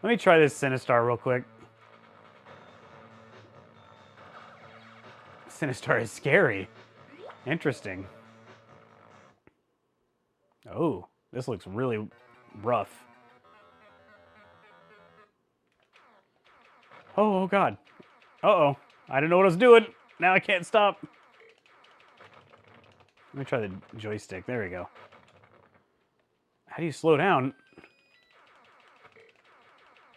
Let me try this Sinistar real quick. Sinistar is scary. Interesting. Oh, this looks really rough. Oh, God. Uh-oh. I didn't know what I was doing. Now I can't stop. Let me try the joystick. There we go. How do you slow down?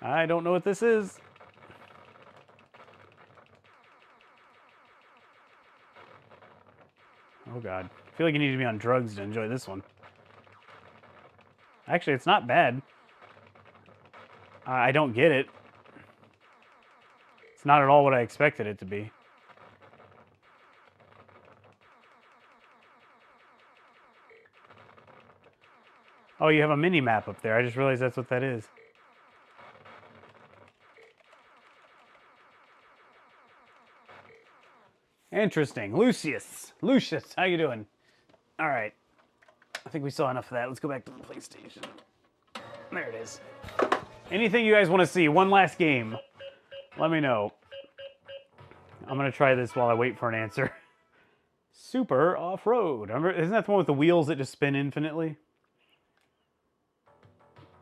I don't know what this is. Oh, God. I feel like you need to be on drugs to enjoy this one. Actually, it's not bad. I don't get it. It's not at all what I expected it to be. Oh, you have a mini-map up there. I just realized that's what that is. Interesting. Lucius, how you doing? All right. I think we saw enough of that. Let's go back to the PlayStation. There it is. Anything you guys want to see? One last game. Let me know. I'm going to try this while I wait for an answer. Super Off-Road. Isn't that the one with the wheels that just spin infinitely?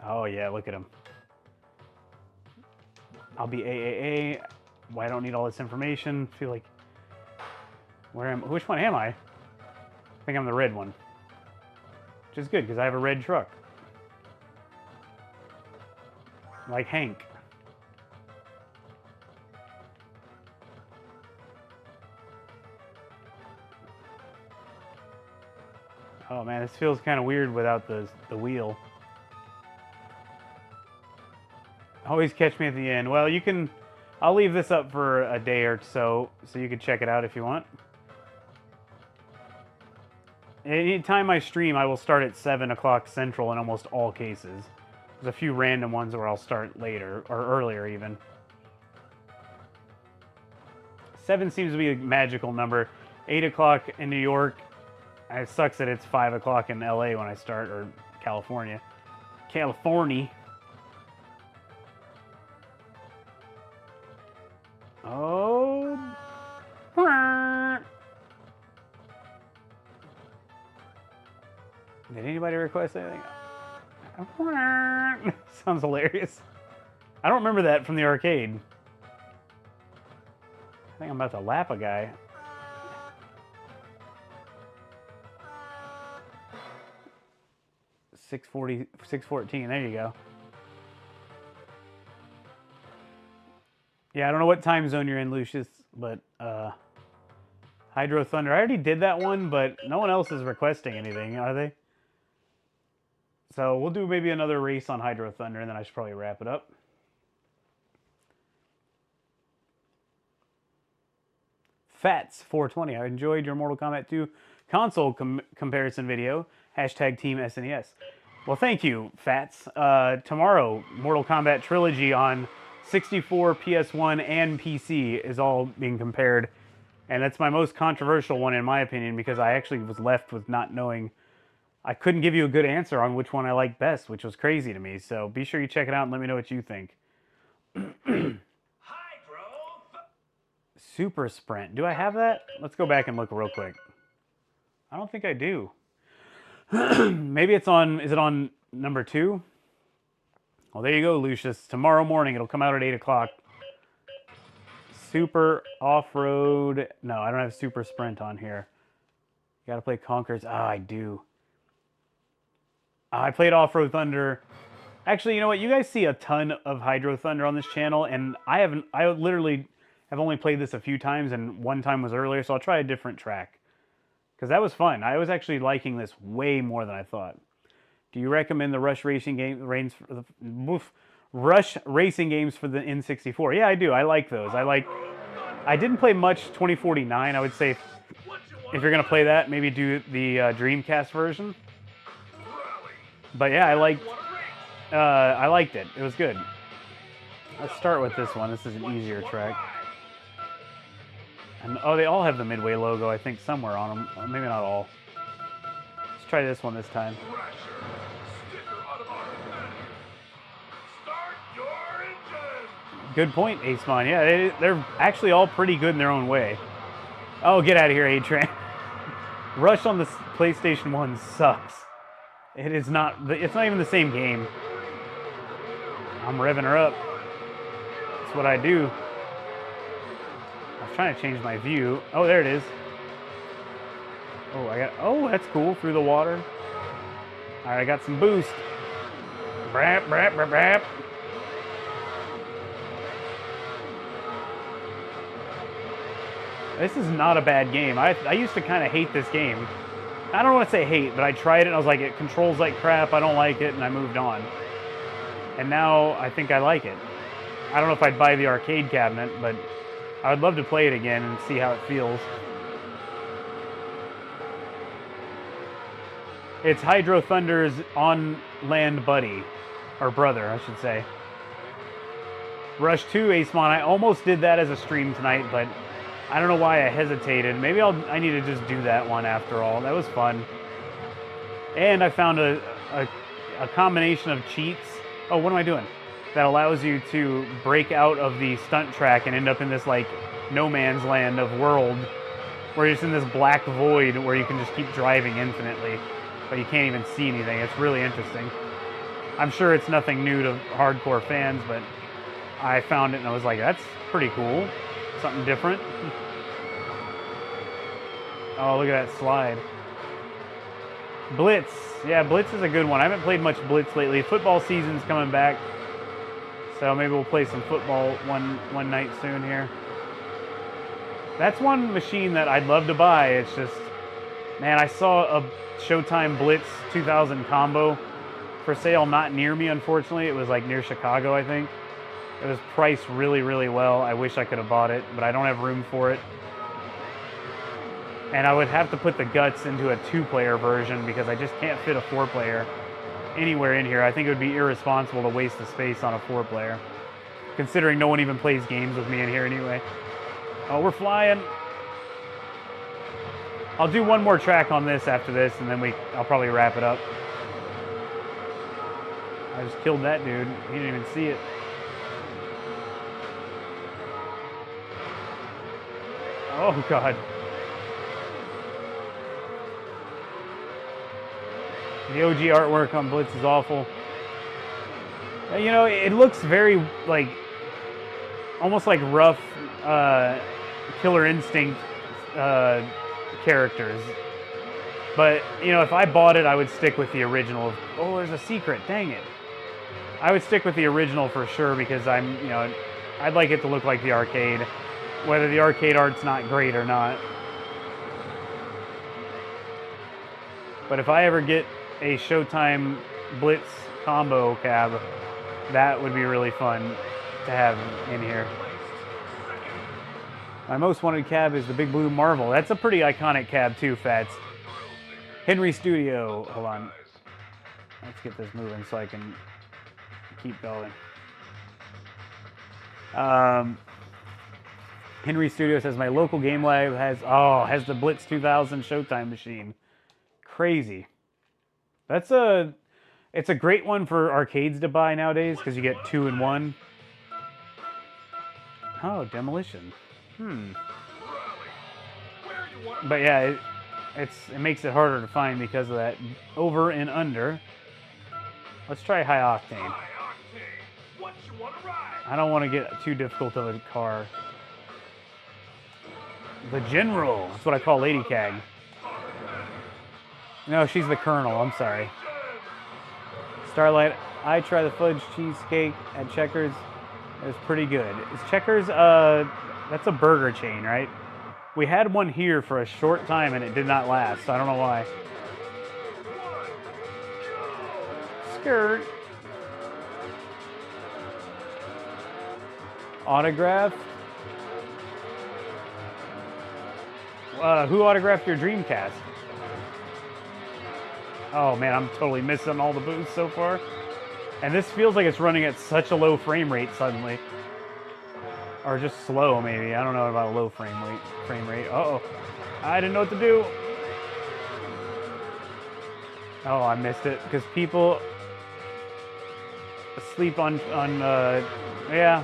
Oh, yeah, look at him. I'll be AAA. Why I don't need all this information? Feel like... Which one am I? I think I'm the red one. Which is good, because I have a red truck. Like Hank. Oh man, this feels kind of weird without the wheel. Always catch me at the end. Well, you can... I'll leave this up for a day or so you can check it out if you want. Anytime I stream, I will start at 7 o'clock Central in almost all cases. There's a few random ones where I'll start later, or earlier even. 7 seems to be a magical number. 8 o'clock in New York. It sucks that it's 5 o'clock in LA when I start, or California. California. Oh. Did anybody request anything? Sounds hilarious. I don't remember that from the arcade. I think I'm about to lap a guy. $6.14, there you go. Yeah, I don't know what time zone you're in, Lucius, but Hydro Thunder. I already did that one, but no one else is requesting anything, are they? So we'll do maybe another race on Hydro Thunder, and then I should probably wrap it up. Fats420. I enjoyed your Mortal Kombat 2 console comparison video. Hashtag Team SNES. Well, thank you, Fats. Tomorrow, Mortal Kombat Trilogy on 64, PS1, and PC is all being compared. And that's my most controversial one, in my opinion, because I actually was left with not knowing I couldn't give you a good answer on which one I like best, which was crazy to me. So be sure you check it out and let me know what you think. Super Sprint. Do I have that? Let's go back and look real quick. I don't think I do. Maybe it's on, is it on number 2? Well, there you go, Lucius. Tomorrow morning, it'll come out at 8 o'clock. Super Off-Road. No, I don't have Super Sprint on here. You gotta play Conkers. Ah, I do. I played Off-Road Thunder. Actually, you know what? You guys see a ton of Hydro Thunder on this channel, and I literally have only played this a few times, and one time was earlier, so I'll try a different track. Because that was fun. I was actually liking this way more than I thought. Do you recommend the Rush Racing Rush Racing games for the N64? Yeah, I do. I like those. I didn't play much 2049. I would say if you're going to play that, maybe do the Dreamcast version. But yeah, I liked it. It was good. Let's start with this one. This is an easier track. And, oh, they all have the Midway logo, I think, somewhere on them. Maybe not all. Let's try this one this time. Good point, Aceman. Yeah, they're actually all pretty good in their own way. Oh, get out of here, A-Train. Rush on the PlayStation 1 sucks. It's not even the same game. I'm revving her up. That's what I do. I was trying to change my view. Oh, there it is. Oh, that's cool. Through the water. All right, I got some boost. Brap, brap, brap, brap. This is not a bad game. I used to kind of hate this game. I don't want to say hate, but I tried it and I was like, it controls like crap. I don't like it, and I moved on. And now I think I like it. I don't know if I'd buy the arcade cabinet, but I would love to play it again and see how it feels. It's Hydro Thunder's on-land buddy, or brother, I should say. Rush 2, Acemon. I almost did that as a stream tonight, but I don't know why I hesitated. Maybe I need to just do that one after all. That was fun. And I found a combination of cheats. Oh, what am I doing? That allows you to break out of the stunt track and end up in this like no man's land of world where you're just in this black void where you can just keep driving infinitely, but you can't even see anything. It's really interesting. I'm sure it's nothing new to hardcore fans, but I found it and I was like, that's pretty cool. Something different. Oh, look at that slide. Blitz. Yeah, Blitz is a good one. I haven't played much Blitz lately. Football season's coming back. So maybe we'll play some football one night soon here. That's one machine that I'd love to buy. It's just, man, I saw a Showtime Blitz 2000 combo for sale not near me, unfortunately. It was like near Chicago, I think. It was priced really, really well. I wish I could have bought it, but I don't have room for it. And I would have to put the guts into a 2-player version because I just can't fit a 4-player anywhere in here. I think it would be irresponsible to waste the space on a 4-player, considering no one even plays games with me in here anyway. Oh, we're flying. I'll do one more track on this after this, and then I'll probably wrap it up. I just killed that dude. He didn't even see it. Oh, God. The OG artwork on Blitz is awful. You know, it looks very, like, almost like rough Killer Instinct characters. But, you know, if I bought it, I would stick with the original. Oh, there's a secret. Dang it. I would stick with the original for sure because I'd like it to look like the arcade, whether the arcade art's not great or not. But if I ever get a Showtime Blitz combo cab, that would be really fun to have in here. My most wanted cab is the Big Blue Marvel. That's a pretty iconic cab too, Fats. Henry Studio. Hold on. Let's get this moving so I can keep going. Henry Studio says my local game lab has the Blitz 2000 Showtime machine. Crazy. It's a great one for arcades to buy nowadays because you get 2 in 1. Oh, demolition. But yeah, it makes it harder to find because of that over and under. Let's try high octane. I don't want to get too difficult of a car. The General. That's what I call Lady Cag. No, she's the Colonel. I'm sorry. Starlight. I try the fudge cheesecake at Checkers. It was pretty good. Is Checkers, that's a burger chain, right? We had one here for a short time and it did not last, so I don't know why. Skirt. Autograph. Who autographed your Dreamcast? Oh man, I'm totally missing all the booths so far. And this feels like it's running at such a low frame rate suddenly. Or just slow, maybe. I don't know about a low frame rate. Uh-oh. I didn't know what to do. Oh, I missed it. Because people sleep on yeah.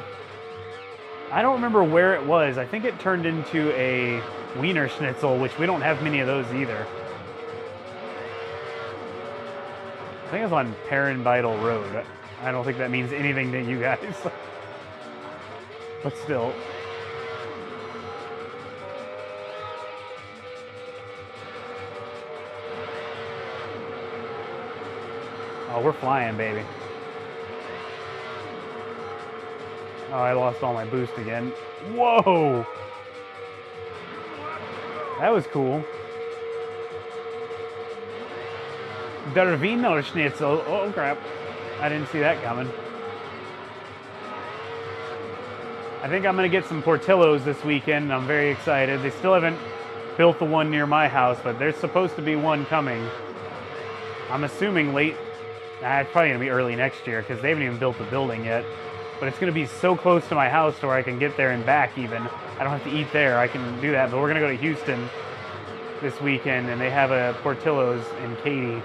I don't remember where it was. I think it turned into a Wiener Schnitzel, which we don't have many of those either. I think it was on Parenvital Road. I don't think that means anything to you guys. But still. Oh, we're flying, baby. Oh, I lost all my boost again. Whoa! That was cool. Drivin Schnitzel. Oh, crap. I didn't see that coming. I think I'm going to get some Portillo's this weekend. I'm very excited. They still haven't built the one near my house, but there's supposed to be one coming. I'm assuming late. It's probably going to be early next year because they haven't even built the building yet. But it's going to be so close to my house to where I can get there and back even. I don't have to eat there. I can do that. But we're going to go to Houston this weekend, and they have a Portillo's in Katy,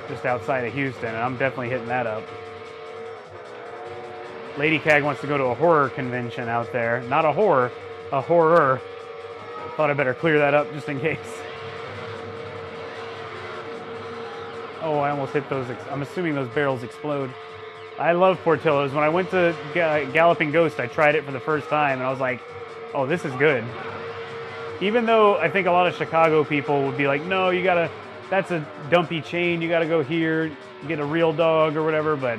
just outside of Houston, and I'm definitely hitting that up. Lady Cag wants to go to a horror convention out there. Not a horror, a horror. Thought I better clear that up just in case. Oh, I almost hit those. I'm assuming those barrels explode. I love Portillo's. When I went to Galloping Ghost, I tried it for the first time, and I was like, oh, this is good. Even though I think a lot of Chicago people would be like, no, you gotta, that's a dumpy chain, you gotta go here, get a real dog or whatever, but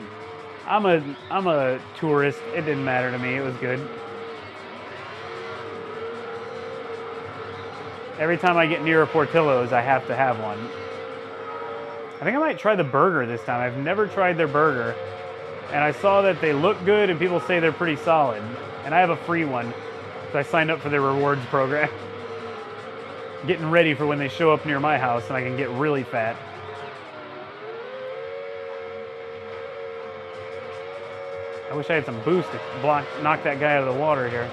I'm a tourist. It didn't matter to me. It was good. Every time I get near a Portillo's, I have to have one. I think I might try the burger this time. I've never tried their burger. And I saw that they look good and people say they're pretty solid. And I have a free one. So I signed up for their rewards program. Getting ready for when they show up near my house and I can get really fat. I wish I had some boost to knock that guy out of the water here.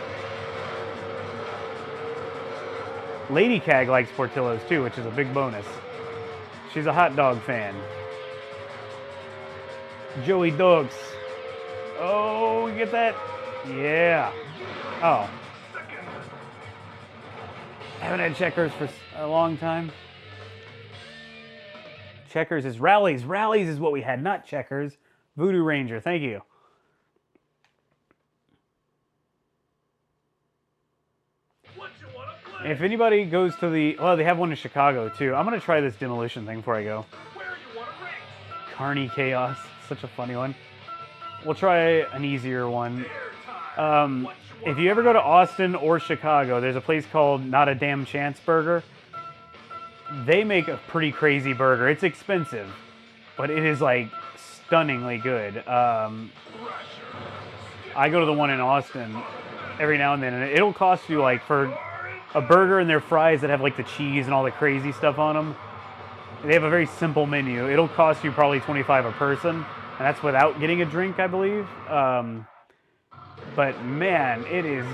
Lady Cag likes Portillo's too, which is a big bonus. She's a hot dog fan. Joey Dogs. Oh, you get that? Yeah. Oh. Haven't had Checkers for a long time. Checkers is Rallies. Rallies is what we had, not Checkers. Voodoo Ranger, thank you. If anybody goes to the... Well, they have one in Chicago, too. I'm going to try this demolition thing before I go. Carney Chaos. Such a funny one. We'll try an easier one. If you ever go to Austin or Chicago, there's a place called Not a Damn Chance Burger. They make a pretty crazy burger. It's expensive, but it is, like, stunningly good. I go to the one in Austin every now and then, and it'll cost you, like, for a burger and their fries that have, like, the cheese and all the crazy stuff on them. They have a very simple menu. It'll cost you probably $25 a person, and that's without getting a drink, I believe. But man, it is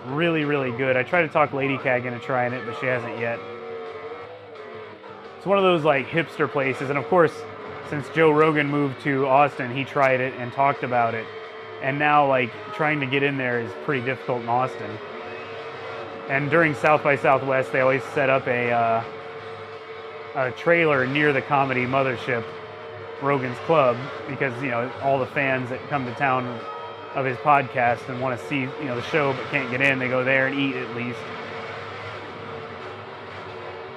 really, really good. I tried to talk Lady Cag into trying it, but she hasn't yet. it's one of those like hipster places. And of course, since Joe Rogan moved to Austin, he tried it and talked about it. And now like trying to get in there is pretty difficult in Austin. And during South by Southwest, they always set up a trailer near the comedy mothership, Rogan's Club, because all the fans that come to town of his podcast and want to see the show but can't get in, they go there and eat at least.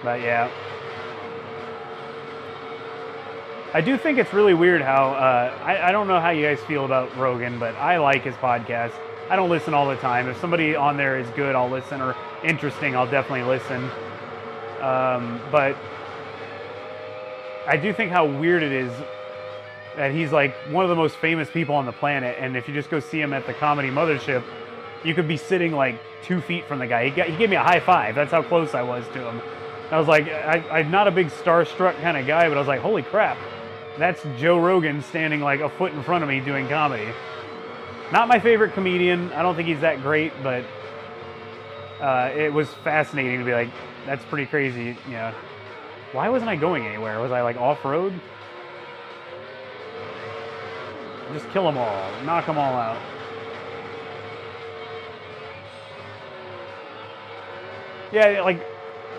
But yeah, I do think it's really weird how I don't know how you guys feel about Rogan, but I like his podcast. I don't listen all the time. If somebody on there is good, I'll listen, or interesting, I'll definitely listen. But I do think how weird it is that he's like one of the most famous people on the planet, and if you just go see him at the comedy mothership, you could be sitting like 2 feet from the guy. He gave me a high five. That's how close I was to him. I was like, I'm not a big starstruck kind of guy, but I was like, holy crap, that's Joe Rogan standing like a foot in front of me doing comedy. Not my favorite comedian. I don't think he's that great, but it was fascinating to be like, that's pretty crazy. Why wasn't I going anywhere? Was I like off-road? Just kill them all. Knock them all out. Yeah, like,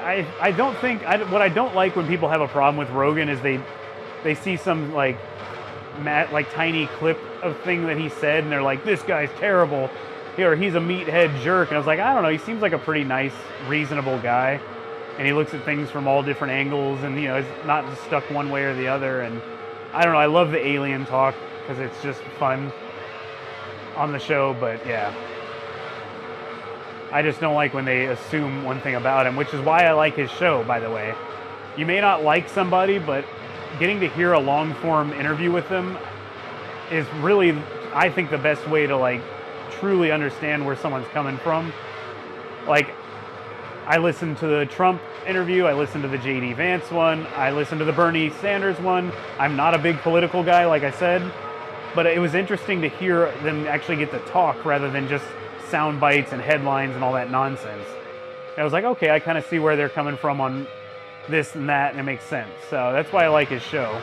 I don't think, what I don't like when people have a problem with Rogan is they see some like tiny clip of thing that he said and they're like, this guy's terrible, or he's a meathead jerk. And I was like, I don't know, he seems like a pretty nice, reasonable guy, and he looks at things from all different angles, and he's not just stuck one way or the other. And I don't know, I love the alien talk because it's just fun on the show. But yeah, I just don't like when they assume one thing about him, which is why I like his show, by the way. You may not like somebody, but getting to hear a long-form interview with them is really, I think, the best way to like truly understand where someone's coming from. Like, I listened to the Trump interview, I listened to the J.D. Vance one, I listened to the Bernie Sanders one. I'm not a big political guy, like I said, but it was interesting to hear them actually get to talk rather than just sound bites and headlines and all that nonsense. And I was like, okay, I kind of see where they're coming from on this and that, and it makes sense. So that's why I like his show.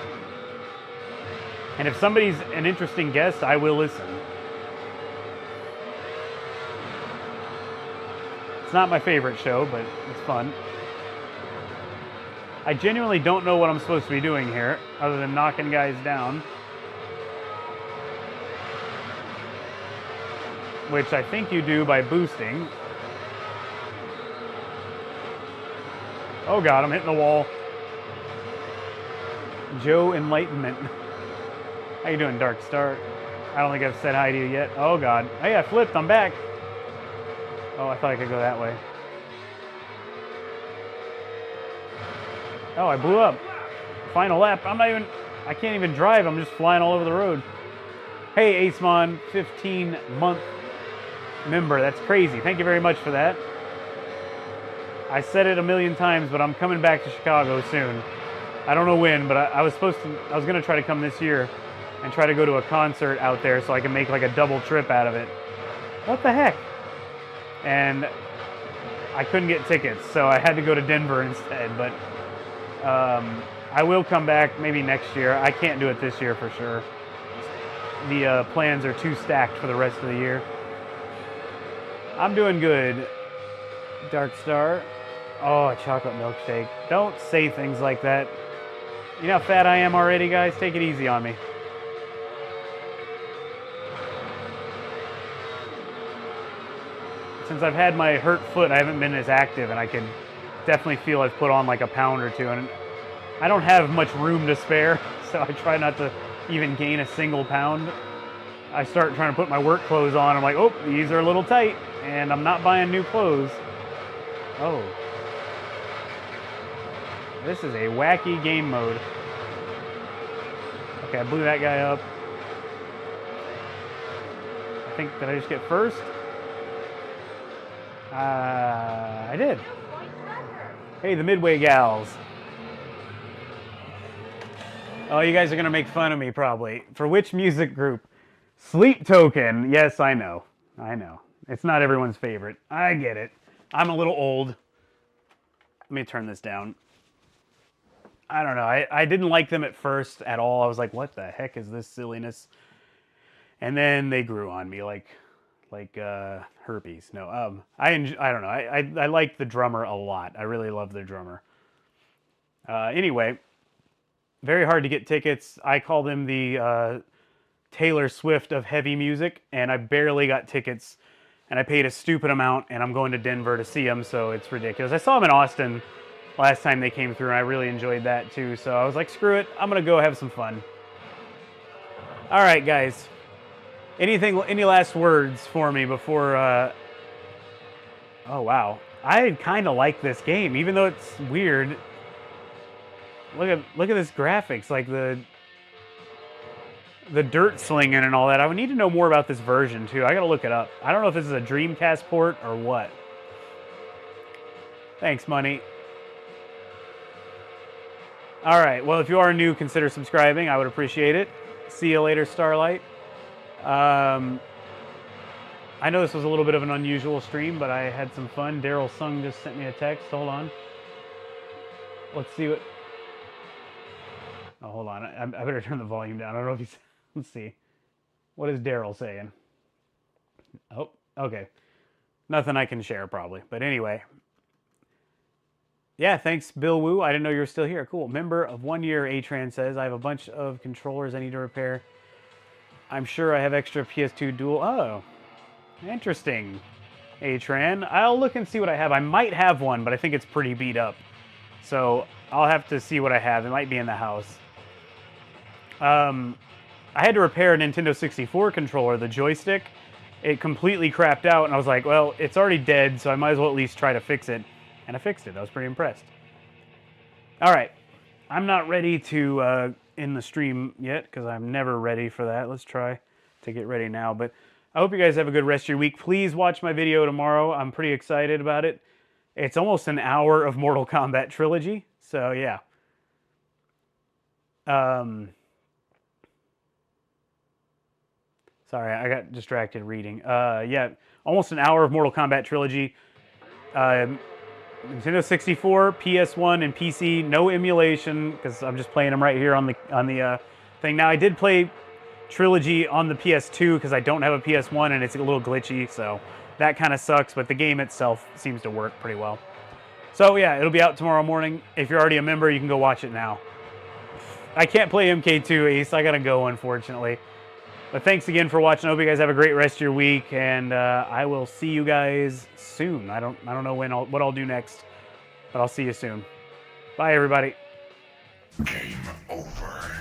And if somebody's an interesting guest, I will listen. It's not my favorite show, but it's fun. I genuinely don't know what I'm supposed to be doing here, other than knocking guys down. Which I think you do by boosting. Oh god, I'm hitting the wall. Joe Enlightenment. How you doing, Dark Star? I don't think I've said hi to you yet. Oh god. Hey, I flipped, I'm back. Oh, I thought I could go that way. Oh, I blew up. Final lap. I can't even drive. I'm just flying all over the road. Hey, Acemon, 15-month member. That's crazy. Thank you very much for that. I said it a million times, but I'm coming back to Chicago soon. I don't know when, but I was going to try to come this year and try to go to a concert out there so I can make like a double trip out of it. What the heck? And I couldn't get tickets, so I had to go to Denver instead. But I will come back maybe next year. I can't do it this year for sure. The plans are too stacked for the rest of the year. I'm doing good, Dark Star. Oh, a chocolate milkshake. Don't say things like that. You know how fat I am already, guys? Take it easy on me. Since I've had my hurt foot, I haven't been as active, and I can definitely feel I've put on like a pound or two. And I don't have much room to spare, so I try not to even gain a single pound. I start trying to put my work clothes on. I'm like, oh, these are a little tight, and I'm not buying new clothes. Oh. This is a wacky game mode. Okay, I blew that guy up. I think, did I just get first? I did. Hey, the Midway gals. Oh, you guys are going to make fun of me, probably. For which music group? Sleep Token. Yes, I know. I know. It's not everyone's favorite. I get it. I'm a little old. Let me turn this down. I don't know. I didn't like them at first at all. I was like, what the heck is this silliness? And then they grew on me like herpes. No, I don't know. I like the drummer a lot. I really love the drummer. Anyway, very hard to get tickets. I call them the Taylor Swift of heavy music, and I barely got tickets, and I paid a stupid amount, and I'm going to Denver to see them, so it's ridiculous. I saw them in Austin last time they came through, and I really enjoyed that too, so I was like, screw it, I'm gonna go have some fun. All right, guys. Any last words for me before, oh wow. I kind of like this game, even though it's weird. Look at this graphics, like the dirt slinging and all that. I would need to know more about this version too. I gotta look it up. I don't know if this is a Dreamcast port or what. Thanks, money. All right, well, if you are new, consider subscribing. I would appreciate it. See you later, Starlight. I know this was a little bit of an unusual stream, but I had some fun. Daryl Sung just sent me a text. Hold on. Let's see what... Oh, hold on. I better turn the volume down. I don't know if he's... Let's see. What is Daryl saying? Oh, okay. Nothing I can share, probably. But anyway. Yeah, thanks, Bill Wu. I didn't know you were still here. Cool. Member of 1 year, Atran says, I have a bunch of controllers I need to repair. I'm sure I have extra PS2 dual... Oh, interesting, Atran. I'll look and see what I have. I might have one, but I think it's pretty beat up. So I'll have to see what I have. It might be in the house. I had to repair a Nintendo 64 controller, the joystick. It completely crapped out, and I was like, well, it's already dead, so I might as well at least try to fix it. And I fixed it. I was pretty impressed. All right. I'm not ready to end the stream yet, because I'm never ready for that. Let's try to get ready now. But I hope you guys have a good rest of your week. Please watch my video tomorrow. I'm pretty excited about it. It's almost an hour of Mortal Kombat Trilogy. So, yeah. Sorry, I got distracted reading. Yeah, almost an hour of Mortal Kombat Trilogy. Nintendo 64, PS1, and PC. No emulation, because I'm just playing them right here on the thing. Now, I did play Trilogy on the PS2 because I don't have a PS1, and it's a little glitchy, so that kind of sucks, but the game itself seems to work pretty well. So, yeah, it'll be out tomorrow morning. If you're already a member, you can go watch it now. I can't play MK2, Ace. I gotta go, unfortunately. But thanks again for watching. I hope you guys have a great rest of your week, and I will see you guys soon. I don't know what I'll do next, but I'll see you soon. Bye, everybody. Game over.